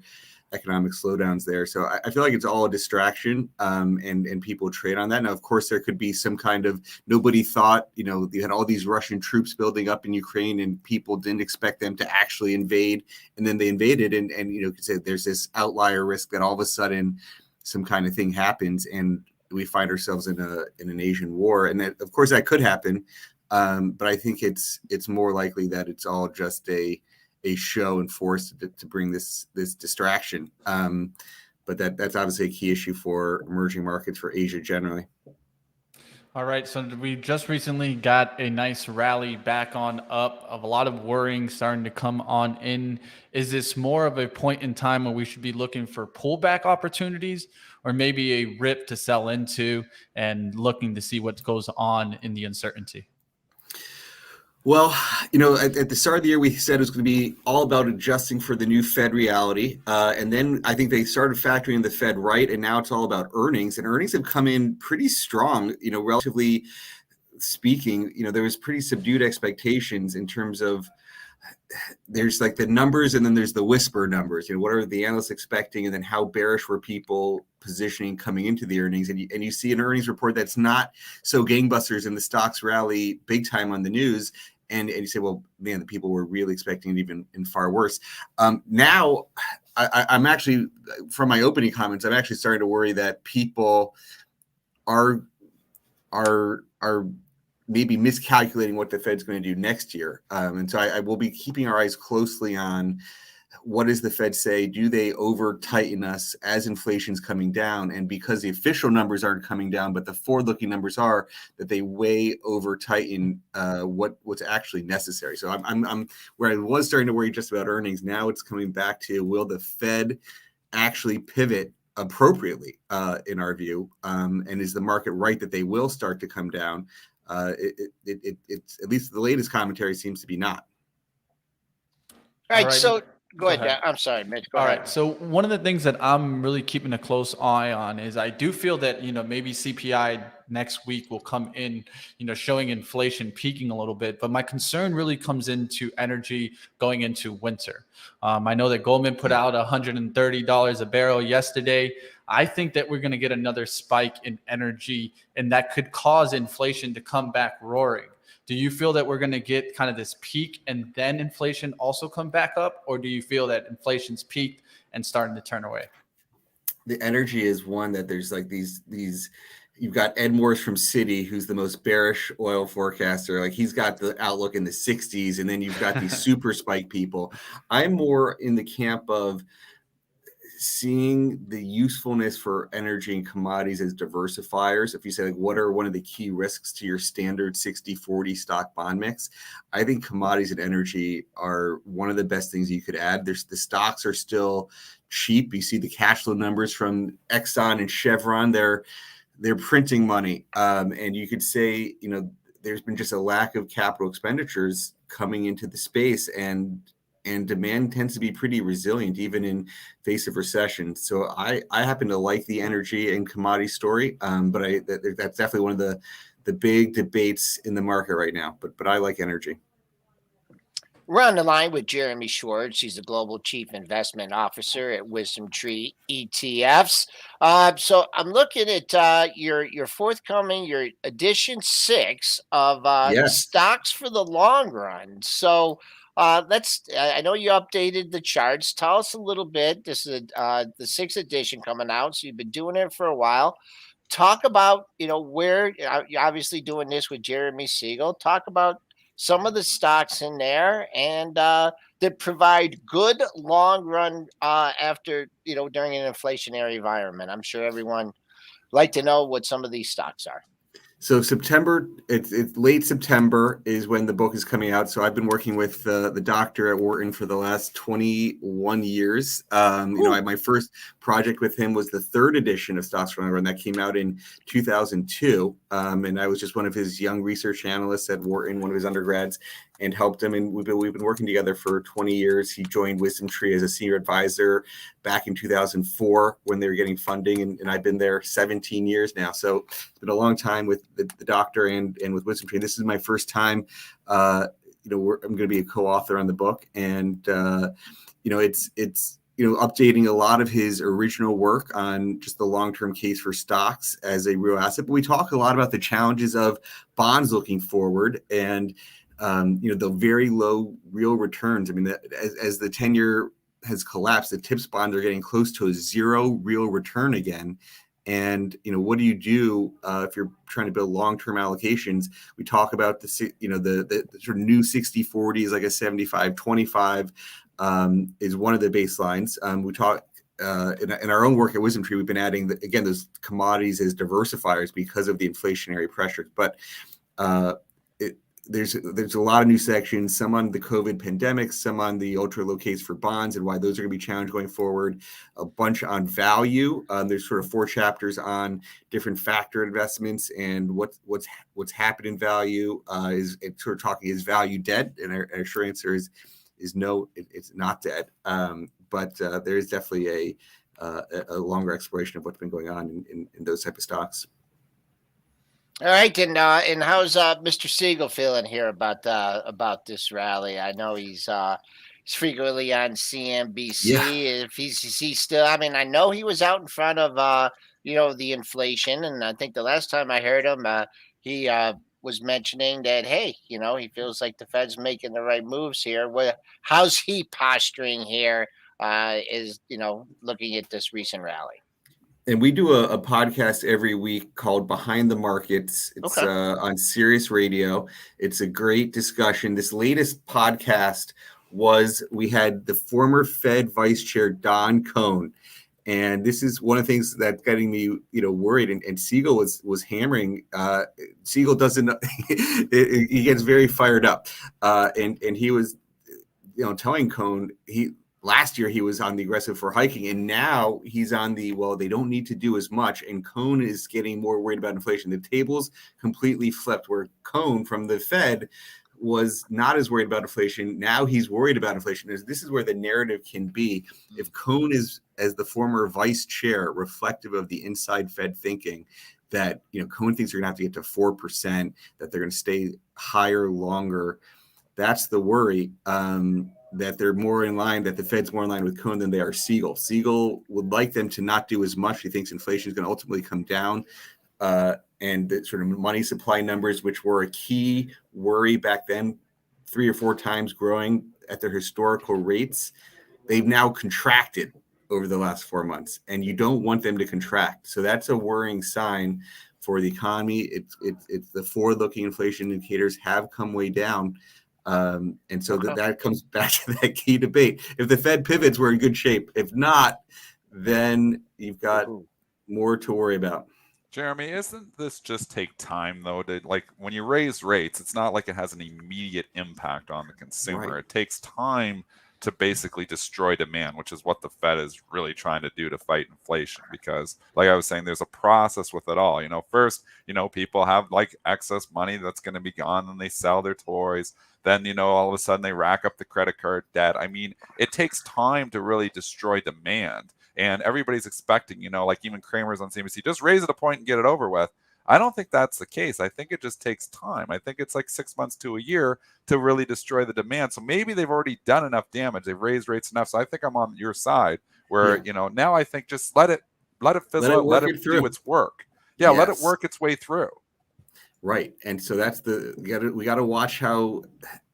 economic slowdowns there. So I feel like it's all a distraction, and people trade on that. Now, of course, there could be some kind of, nobody thought, you had all these Russian troops building up in Ukraine and people didn't expect them to actually invade. And then they invaded and could say there's this outlier risk that all of a sudden some kind of thing happens and we find ourselves in an Asian war. And that, of course, that could happen. But I think it's more likely that it's all just a show and force to bring this distraction. But that's obviously a key issue for emerging markets, for Asia generally. All right, so we just recently got a nice rally back on up of a lot of worrying starting to come on in. Is this more of a point in time where we should be looking for pullback opportunities or maybe a rip to sell into and looking to see what goes on in the uncertainty? Well, at the start of the year, we said it was going to be all about adjusting for the new Fed reality. And then I think they started factoring in the Fed right. And now it's all about earnings. And earnings have come in pretty strong, relatively speaking. There was pretty subdued expectations in terms of there's like the numbers and then there's the whisper numbers. What are the analysts expecting? And then how bearish were people positioning coming into the earnings? And you see an earnings report that's not so gangbusters and the stocks rally big time on the news. And you say, well, man, the people were really expecting it even in far worse. Now, I'm actually, from my opening comments, I'm actually starting to worry that people are maybe miscalculating what the Fed's going to do next year. And so I will be keeping our eyes closely on what does the Fed say? Do they over tighten us as inflation's coming down? And because the official numbers aren't coming down, but the forward-looking numbers are, that they way over tighten what's actually necessary. So I'm where I was starting to worry just about earnings. Now it's coming back to, will the Fed actually pivot appropriately in our view? And is the market right that they will start to come down? It's at least the latest commentary seems to be not. All right. So go ahead. I'm sorry, Mitch. Go ahead. All right. So one of the things that I'm really keeping a close eye on is I do feel that, maybe CPI next week will come in, showing inflation peaking a little bit. But my concern really comes into energy going into winter. I know that Goldman put out $130 a barrel yesterday. I think that we're going to get another spike in energy, and that could cause inflation to come back roaring. Do you feel that we're going to get kind of this peak and then inflation also come back up? Or do you feel that inflation's peaked and starting to turn away? The energy is one that there's like these you've got Ed Morse from Citi, who's the most bearish oil forecaster. Like he's got the outlook in the 60s. And then you've got these super spike people. I'm more in the camp of seeing the usefulness for energy and commodities as diversifiers. If you say, like, what are one of the key risks to your standard 60-40 stock bond mix? I think commodities and energy are one of the best things you could add. The stocks are still cheap. You see the cash flow numbers from Exxon and Chevron. They're printing money. And you could say, there's been just a lack of capital expenditures coming into the space, and demand tends to be pretty resilient even in face of recession. So I happen to like the energy and commodity story, but that's definitely one of the big debates in the market right now. But I like energy. We're on the line with Jeremy Schwartz. He's the Global Chief Investment Officer at WisdomTree ETFs. So I'm looking at your forthcoming, your edition 6 of Stocks for the Long Run. So I know you updated the charts. Tell us a little bit. This is the 6th edition coming out. So you've been doing it for a while. Talk about, where you're obviously doing this with Jeremy Siegel. Talk about some of the stocks in there and that provide good long run after, during an inflationary environment. I'm sure everyone like to know what some of these stocks are. So September, it's late September is when the book is coming out. So I've been working with the doctor at Wharton for the last 21 years. My first project with him was the 3rd edition of Stocks for the Long Run that came out in 2002. And I was just one of his young research analysts at Wharton, one of his undergrads, and helped him. And we've been working together for 20 years. He joined WisdomTree as a senior advisor back in 2004 when they were getting funding. And I've been there 17 years now. So it's been a long time with the doctor and with WisdomTree. This is my first time. I'm going to be a co-author on the book. And, it's updating a lot of his original work on just the long-term case for stocks as a real asset. But we talk a lot about the challenges of bonds looking forward and, the very low real returns. I mean, as the 10-year has collapsed, the TIPS bonds are getting close to a 0 real return again. And, what do you do if you're trying to build long-term allocations? We talk about the sort of new 60-40 is like a 75-25 is one of the baselines. We talk in our own work at WisdomTree, we've been adding again those commodities as diversifiers because of the inflationary pressures. But there's a lot of new sections, some on the COVID pandemic, some on the ultra low case for bonds and why those are going to be challenged going forward. A bunch on value. There's sort of 4 chapters on different factor investments and what's happened in value. Is it sort of talking, is value dead? And our short answer is no, it's not dead. But there is definitely a longer exploration of what's been going on in those type of stocks. All right, and how's Mr. Siegel feeling here about this rally? I know he's frequently on CNBC. Yeah. If he's still, I mean, I know he was out in front of the inflation, and I think the last time I heard him, he was mentioning that, hey, he feels like the Fed's making the right moves here. How's he posturing here? Looking at this recent rally. And we do a podcast every week called Behind the Markets. It's on Sirius Radio. It's a great discussion. This latest podcast we had the former Fed Vice Chair Don Cohen, and this is one of the things that's getting me worried. And Siegel was hammering. Siegel doesn't. He gets very fired up, and he was telling Cohen last year he was on the aggressive for hiking, and now he's on the, they don't need to do as much. And Cohen is getting more worried about inflation. The tables completely flipped, where Cohen from the Fed was not as worried about inflation. Now he's worried about inflation. This is where the narrative can be. If Cohen is, as the former vice chair, reflective of the inside Fed thinking that, Cohen thinks they're going to have to get to 4%, that they're going to stay higher longer. That's the worry. That they're more in line, that the Fed's more in line with Cohen than they are Siegel. Siegel would like them to not do as much. He thinks inflation is going to ultimately come down. And the sort of money supply numbers, which were a key worry back then, 3 or 4 times growing at their historical rates, they've now contracted over the last 4 months, and you don't want them to contract. So that's a worrying sign for the economy. It's the forward-looking inflation indicators have come way down. And so that comes back to that key debate. If the Fed pivots, we're in good shape. If not, then you've got more to worry about. Jeremy, isn't this just take time, though? When you raise rates, it's not like it has an immediate impact on the consumer. Right. It takes time to basically destroy demand, which is what the Fed is really trying to do to fight inflation. Because, like I was saying, there's a process with it all. First, people have excess money that's going to be gone, and they sell their toys. Then, all of a sudden they rack up the credit card debt. I mean, it takes time to really destroy demand. And everybody's expecting, even Kramer's on CNBC, just raise it a point and get it over with. I don't think that's the case. I think it just takes time. I think it's 6 months to a year to really destroy the demand. So maybe they've already done enough damage. They've raised rates enough. So I think I'm on your side where, now I think just let it fizzle out, let it do its work. Yeah, yes. Let it work its way through. Right. And so that's we got to watch how,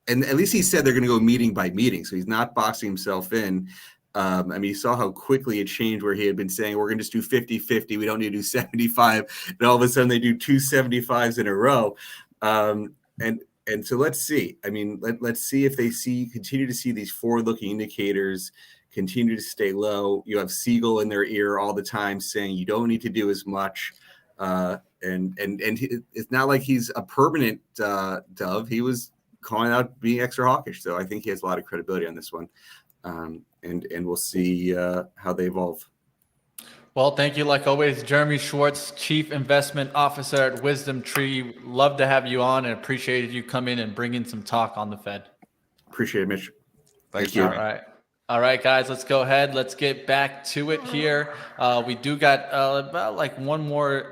and at least he said they're going to go meeting by meeting. So he's not boxing himself in. You saw how quickly it changed, where he had been saying, we're going to just do 50-50. We don't need to do 75. And all of a sudden they do 2 75s in a row. And so let's see. Let's see if they continue to see these forward-looking indicators continue to stay low. You have Siegel in their ear all the time saying you don't need to do as much. And it's not like he's a permanent dove. He was calling out being extra hawkish. So I think he has a lot of credibility on this one. And we'll see how they evolve. Well, thank you, like always, Jeremy Schwartz, Chief Investment Officer at WisdomTree. Love to have you on and appreciated you come in and bring in some talk on the Fed. Appreciate it, Mitch. Thank you. All right, guys, let's go ahead. Let's get back to it here. We do got about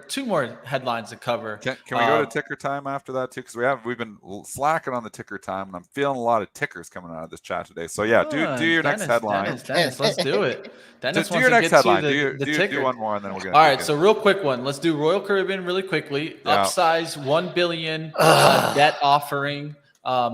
2 more headlines to cover. Can we go to ticker time after that too? Because we've been slacking on the ticker time, and I'm feeling a lot of tickers coming out of this chat today. So yeah, do your next headline. Dennis, let's do it. Dennis do your next headline. Do one more, and then we're gonna. All right, so real quick one. Let's do Royal Caribbean really quickly. Yeah. Upsize $1 billion debt offering.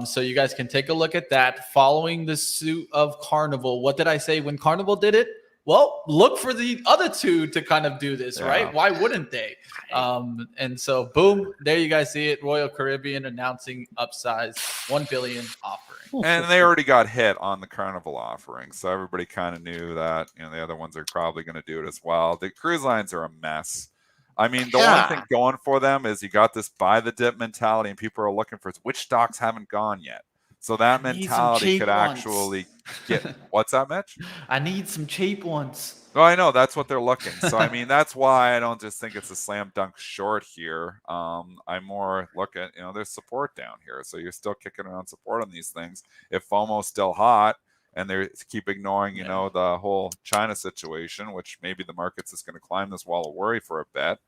So you guys can take a look at that. Following the suit of Carnival. What did I say when Carnival did it? Well, look for the other two to kind of do this, right? Why wouldn't they? And so, boom, there you guys see it. Royal Caribbean announcing upsize $1 billion offering. And they already got hit on the Carnival offering, so everybody kind of knew that the other ones are probably going to do it as well. The cruise lines are a mess. I mean, the one thing going for them is you got this buy the dip mentality, and people are looking for which stocks haven't gone yet. So that mentality could actually get. What's that, Mitch? I need some cheap ones. Well, I know that's what they're looking. So I mean, that's why I don't just think it's a slam dunk short here. I more look at there's support down here, so you're still kicking around support on these things. If FOMO's still hot and they keep ignoring the whole China situation, which maybe the market's just going to climb this wall of worry for a bit.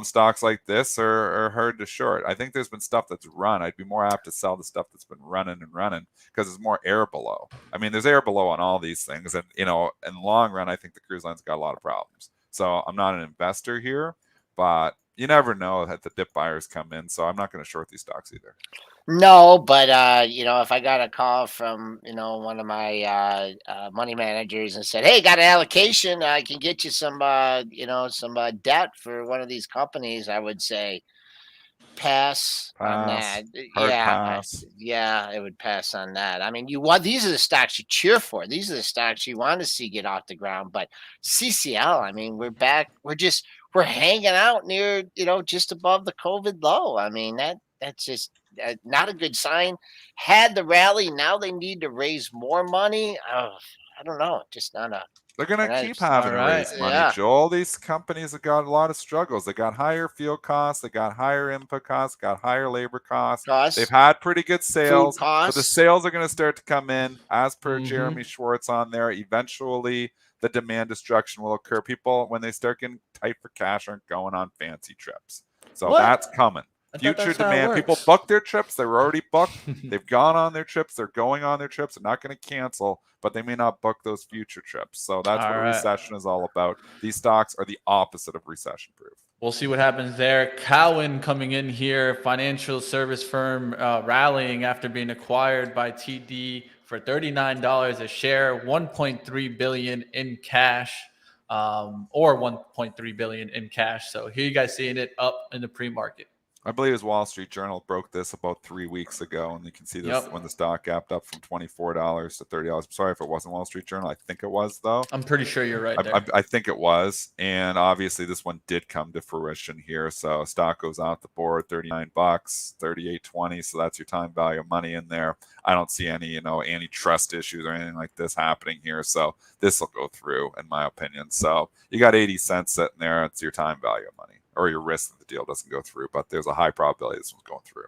Stocks like this are hard to short. I think there's been stuff that's run. I'd be more apt to sell the stuff that's been running because there's more air below. I mean, there's air below on all these things. And, in the long run, I think the cruise line's got a lot of problems. So I'm not an investor here, but you never know that the dip buyers come in. So I'm not going to short these stocks either. No, but if I got a call from one of my money managers and said, "Hey, got an allocation, I can get you some debt for one of these companies," I would say pass on that. Pass. I would pass on that. I mean, these are the stocks you cheer for. These are the stocks you want to see get off the ground. But CCL, I mean, we're back. We're hanging out near just above the COVID low. I mean, that's just not a good sign. Had the rally, now they need to raise more money. I don't know. Just not a. They're going to keep having to raise money, Joel. These companies have got a lot of struggles. They got higher fuel costs. They got higher input costs, got higher labor costs. They've had pretty good sales. But the sales are going to start to come in, as per Jeremy Schwartz on there. Eventually, the demand destruction will occur. People, when they start getting tight for cash, aren't going on fancy trips. So that's coming. Future demand. People book their trips. They were already booked. They've gone on their trips. They're going on their trips. They're not going to cancel, but they may not book those future trips. So that's what a recession is all about. These stocks are the opposite of recession proof. We'll see what happens there. Cowen coming in here, financial service firm rallying after being acquired by TD for $39 a share, $1.3 billion in cash, or $1.3 billion in cash. So here you guys seeing it up in the pre-market. I believe it was Wall Street Journal broke this about 3 weeks ago, and you can see this when the stock gapped up from $24 to $30. I'm sorry if it wasn't Wall Street Journal. I think it was, though. I'm pretty sure you're right there. I think it was, and obviously this one did come to fruition here. So stock goes out the board, $39, $38.20. So that's your time value of money in there. I don't see any antitrust issues or anything like this happening here. So this will go through, in my opinion. So you got 80 cents sitting there. It's your time value of money, or your risk that the deal doesn't go through, but there's a high probability this one's going through.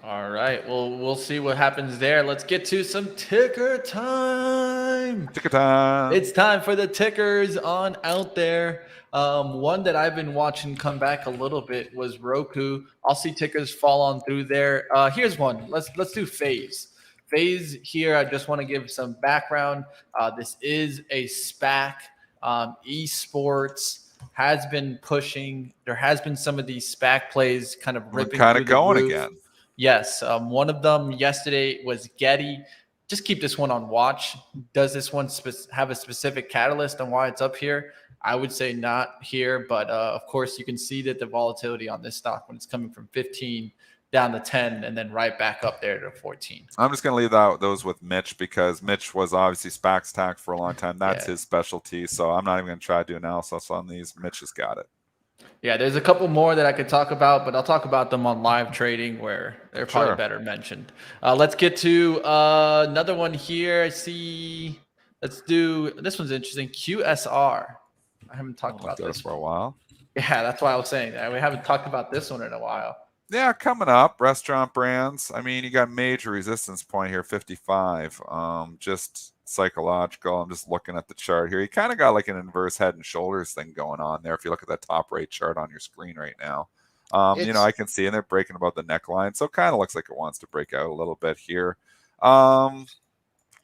All right. Well, we'll see what happens there. Let's get to some ticker time. Ticker time. It's time for the tickers on out there. One that I've been watching come back a little bit was Roku. I'll see tickers fall on through there. Here's one. Let's do Phase. Phase here, I just want to give some background. This is a SPAC, esports. Has been pushing. There has been some of these SPAC plays kind of ripping kind of through the going roof. again. Yes, one of them yesterday was Getty. Just keep this one on watch. Does this one have a specific catalyst on why it's up here? I would say not here, but of course you can see that the volatility on this stock when it's coming from 15 down to 10 and then right back up there to 14. I'm just going to leave those with Mitch because Mitch was obviously SPACs tack for a long time. That's his specialty. So I'm not even going to try to do analysis on these. Mitch has got it. Yeah, there's a couple more that I could talk about, but I'll talk about them on live trading where they're probably better mentioned. Let's get to another one here. I see. Let's do this one's interesting. QSR. I haven't talked about this for a while. Yeah, that's why I was saying that. We haven't talked about this one in a while. Yeah, coming up, restaurant brands. I mean, you got major resistance point here, 55. Just psychological. I'm just looking at the chart here. You kind of got like an inverse head and shoulders thing going on there. If you look at that top right chart on your screen right now, I can see, and they're breaking above the neckline. So it kind of looks like it wants to break out a little bit here.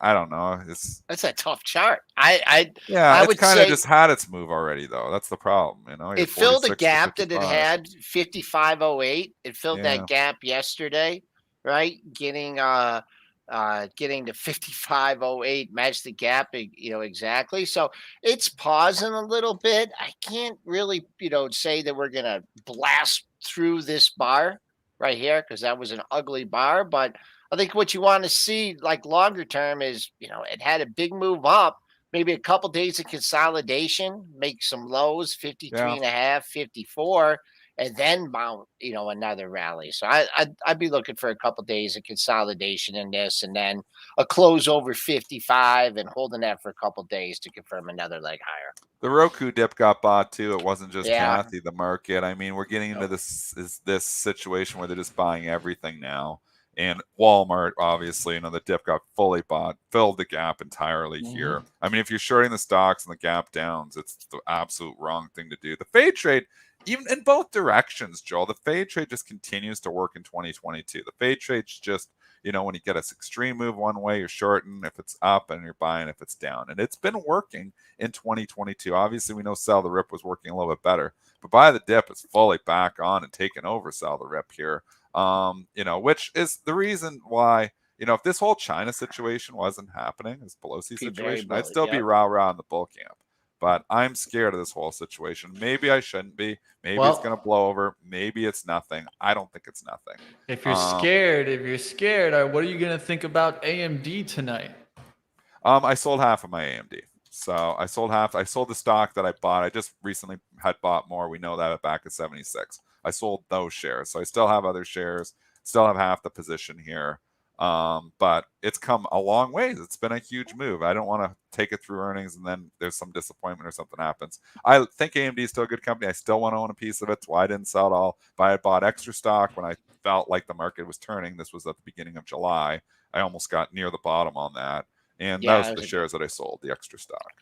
I don't know. That's a tough chart. It's kind of just had its move already, though. That's the problem. It filled a gap that it had 55.08. It filled that gap yesterday, right? Getting to 55.08, matched the gap, exactly. So it's pausing a little bit. I can't really, say that we're gonna blast through this bar. right here because that was an ugly bar. But I think what you want to see, like longer term, is it had a big move up, maybe a couple days of consolidation, make some lows, 53 Yeah. and a half, 54, and then mount another rally. So I'd be looking for a couple days of consolidation in this, and then a close over 55 and holding that for a couple days to confirm another leg higher. The Roku dip got bought too. It wasn't just Yeah. Kathy, the market. I mean, we're getting into this situation where they're just buying everything now. And Walmart, obviously, the dip got fully bought, filled the gap entirely here. I mean, if you're shorting the stocks and the gap downs, it's the absolute wrong thing to do. The fade trade, even in both directions, Joel, the fade trade just continues to work in 2022. The fade trade's just, when you get an extreme move one way, you're shorting if it's up and you're buying if it's down. And it's been working in 2022. Obviously, we know sell the rip was working a little bit better, but buy the dip is fully back on and taking over sell the rip here. Which is the reason why, if this whole China situation wasn't happening, this Pelosi situation, I'd still be rah-rah in the bull camp. But I'm scared of this whole situation. Maybe I shouldn't be. Maybe it's going to blow over. Maybe it's nothing. I don't think it's nothing. If you're scared, what are you going to think about AMD tonight? I sold half of my AMD. So I sold half. I sold the stock that I bought. I just recently had bought more. We know that back at 76. I sold those shares. So I still have other shares. Still have half the position here. But it's come a long ways. It's been a huge move. I don't want to take it through earnings and then there's some disappointment or something happens. I think AMD is still a good company. I still want to own a piece of it. That's why I didn't sell it all. But I bought extra stock when I felt like the market was turning. This was at the beginning of July. I almost got near the bottom on that. And those are the shares that I sold, the extra stock.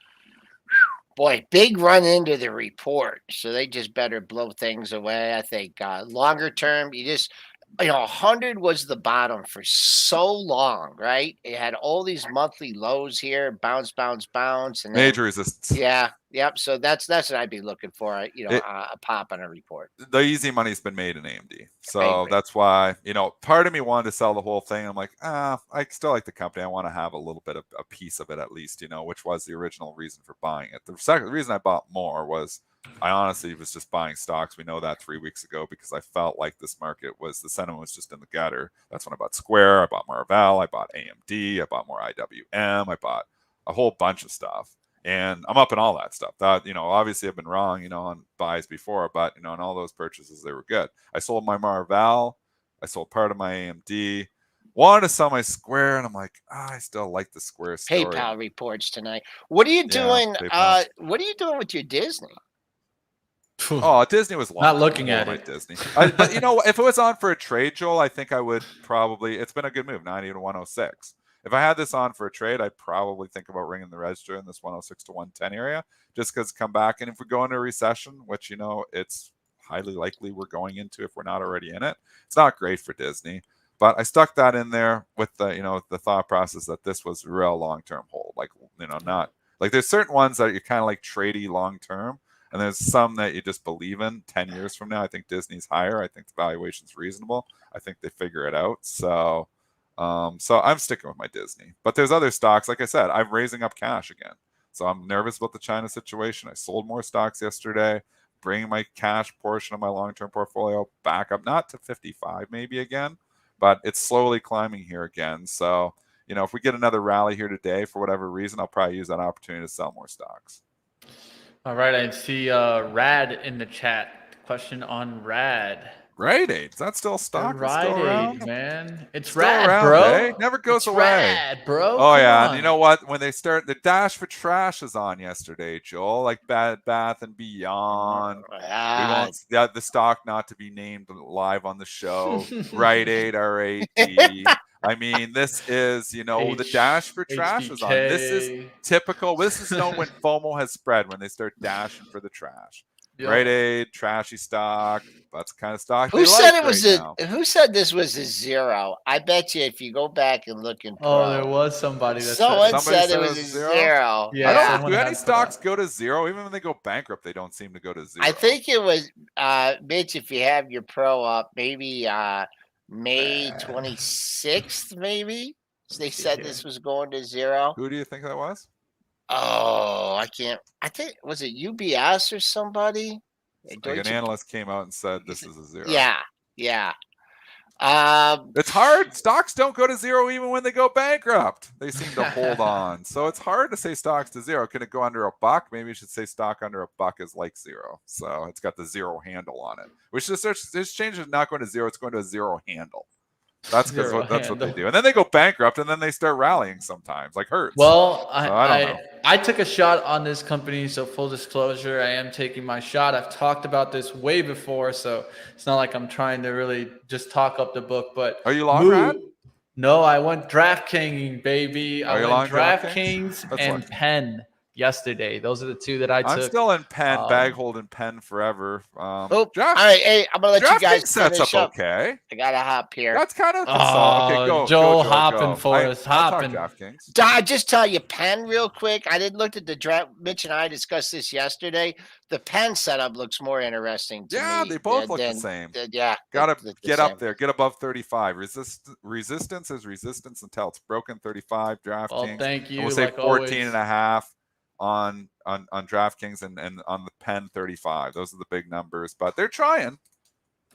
Boy, big run into the report. So they just better blow things away. I think longer term, 100 was the bottom for so long, right? It had all these monthly lows here, bounce, and then, major resistance. Yeah, yep. So that's what I'd be looking for. A pop on a report. The easy money's been made in AMD, so that's why part of me wanted to sell the whole thing. I'm like, I still like the company. I want to have a little bit of a piece of it at least, which was the original reason for buying it. The second reason I bought more was I honestly was just buying stocks. We know that 3 weeks ago because I felt like this market the sentiment was just in the gutter. That's when I bought Square, I bought Marvell, I bought AMD, I bought more IWM, I bought a whole bunch of stuff. And I'm up in all that stuff. That, obviously I've been wrong, on buys before, but, in all those purchases, they were good. I sold my Marvell. I sold part of my AMD. Wanted to sell my Square, and I'm like, I still like the Square story. PayPal reports tonight. What are you doing? What are you doing with your Disney? Oh, Disney was not looking at it. Disney. But if it was on for a trade, Joel, I think I would probably. It's been a good move, 90 to 106. If I had this on for a trade, I'd probably think about ringing the register in this 106 to 110 area, just because come back. And if we go into a recession, which it's highly likely we're going into if we're not already in it, it's not great for Disney. But I stuck that in there with the the thought process that this was a real long-term hold. Like not like there's certain ones that you're kind of like tradey long-term. And there's some that you just believe in 10 years from now. I think Disney's higher. I think the valuation's reasonable. I think they figure it out. So I'm sticking with my Disney. But there's other stocks. Like I said, I'm raising up cash again. So I'm nervous about the China situation. I sold more stocks yesterday, bringing my cash portion of my long-term portfolio back up, not to 55 maybe again, but it's slowly climbing here again. So, if we get another rally here today for whatever reason, I'll probably use that opportunity to sell more stocks. All right, I see Rad in the chat. Question on Rad. Rite-Aid, is that still stock? Rite-Aid, man. It's still rad, around, bro. Eh? Never goes away. Rad, bro. Oh, Come yeah. on. And you know what? When they start, the Dash for Trash is on yesterday, Joel. Like Bed Bath and Beyond. We want the stock not to be named live on the show. Rite-Aid, R-A-D. I mean, this is, the Dash for Trash is on. This is typical. This is known when FOMO has spread, when they start dashing for the trash. Yep. Rite-Aid, trashy stock. That's the kind of stock. Who said Who said this was a zero? I bet you if you go back and look in Pro, there was somebody that someone said it was a zero. Yeah, I don't. Do any stocks go to zero? Even when they go bankrupt, they don't seem to go to zero. I think it was Mitch. If you have your Pro up, maybe May 26th, maybe they said this was going to zero. Who do you think that was? Oh, I can't. I think was it UBS or somebody? Like an analyst came out and said this is a zero. Yeah. It's hard. Stocks don't go to zero even when they go bankrupt. They seem to hold on. So it's hard to say stocks to zero. Can it go under $1? Maybe you should say stock under $1 is like zero. So it's got the zero handle on it. Which this change is not going to zero. It's going to a zero handle. That's because that's what they do. And then they go bankrupt and then they start rallying sometimes, like Hertz. Well, I don't know. I took a shot on this company, so full disclosure, I am taking my shot. I've talked about this way before, so it's not like I'm trying to really just talk up the book. But are you long, Rad? No, I went DraftKings, baby. I went DraftKings and Penn yesterday. Those are the two that I took. I'm still in Penn, bag holding Penn forever. All right, hey, I'm gonna let you guys sets finish up up. okay. I gotta hop here. That's kind of okay. Go, Joel, go, hopping for us, hopping. I just tell you, Penn, real quick. I didn't look at the draft. Mitch and I discussed this yesterday. The Penn setup looks more interesting to me. Yeah, they both look the same. Gotta get up there, get above 35. Resistance is resistance until it's broken 35. DraftKings. Well, thank you. And we'll say 14.5 on DraftKings and on the Penn 35. Those are the big numbers, but they're trying.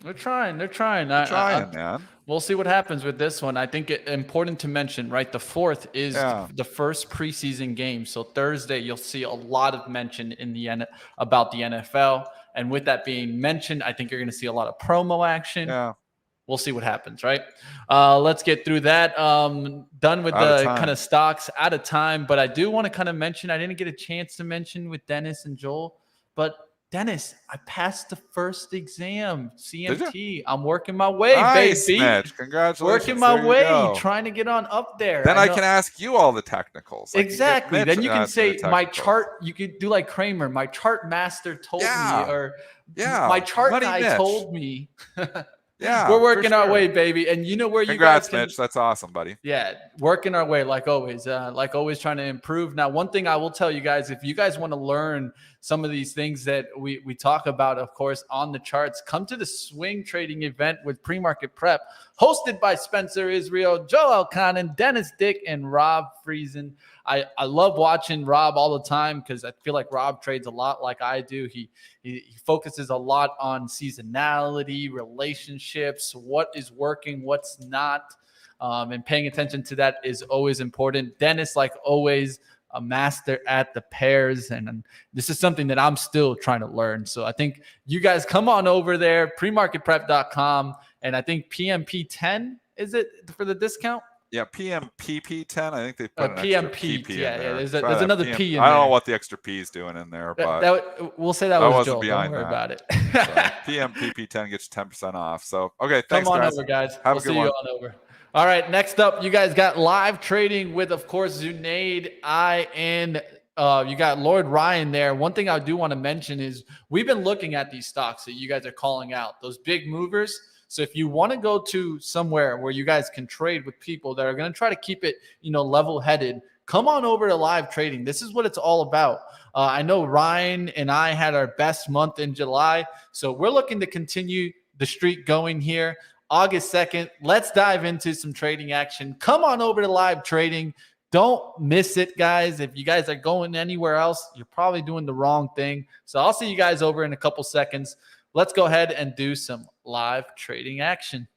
They're trying, man. We'll see what happens with this one. I think it's important to mention, right? The 4th is the first preseason game. So Thursday, you'll see a lot of mention about the NFL. And with that being mentioned, I think you're going to see a lot of promo action. Yeah. We'll see what happens, right? Let's get through that. Done with the kind of stocks, out of time. But I do want to kind of mention, I didn't get a chance to mention with Dennis and Joel, but Dennis, I passed the first exam, CMT. I'm working my way, baby. Mitch. Congratulations. Working my way, trying to get on up there. Then I can ask you all the technicals. Exactly. Then you can say my chart. You could do like Kramer. My chart master told me, or my chart guy told me. Yeah, we're working our way, baby. And you know where you guys can, Mitch. That's awesome, buddy. Yeah, working our way like always trying to improve. Now, one thing I will tell you guys, if you guys want to learn some of these things that we talk about, of course, on the charts, come to the swing trading event with PreMarket Prep, hosted by Spencer Israel, Joel Elconin, Dennis Dick, and Rob Friesen. I love watching Rob all the time because I feel like Rob trades a lot like I do. He focuses a lot on seasonality, relationships, what is working, what's not, and paying attention to that is always important. Dennis, like always, a master at the pairs, and this is something that I'm still trying to learn. So I think you guys come on over there, premarketprep.com, and I think PMP10, is it for the discount? Yeah, PMPP10. I think they put an PMP. extra PP in there. There's another PM, P in there. I don't know what the extra P is doing in there, but we'll say that was Joel. Behind don't worry about it. So PMPP10 gets you 10% off. So, okay, thanks, Come on guys. over, guys. Have we'll a good see one. you on over. All right, next up, you guys got live trading with, of course, Zunaid, and you got Lord Ryan there. One thing I do want to mention is we've been looking at these stocks that you guys are calling out, those big movers. So if you want to go to somewhere where you guys can trade with people that are going to try to keep it, level-headed, come on over to live trading. This is what it's all about. I know Ryan and I had our best month in July, so we're looking to continue the streak going here. August 2nd, let's dive into some trading action. Come on over to live trading. Don't miss it, guys. If you guys are going anywhere else, you're probably doing the wrong thing. So I'll see you guys over in a couple seconds. Let's go ahead and do some live trading action.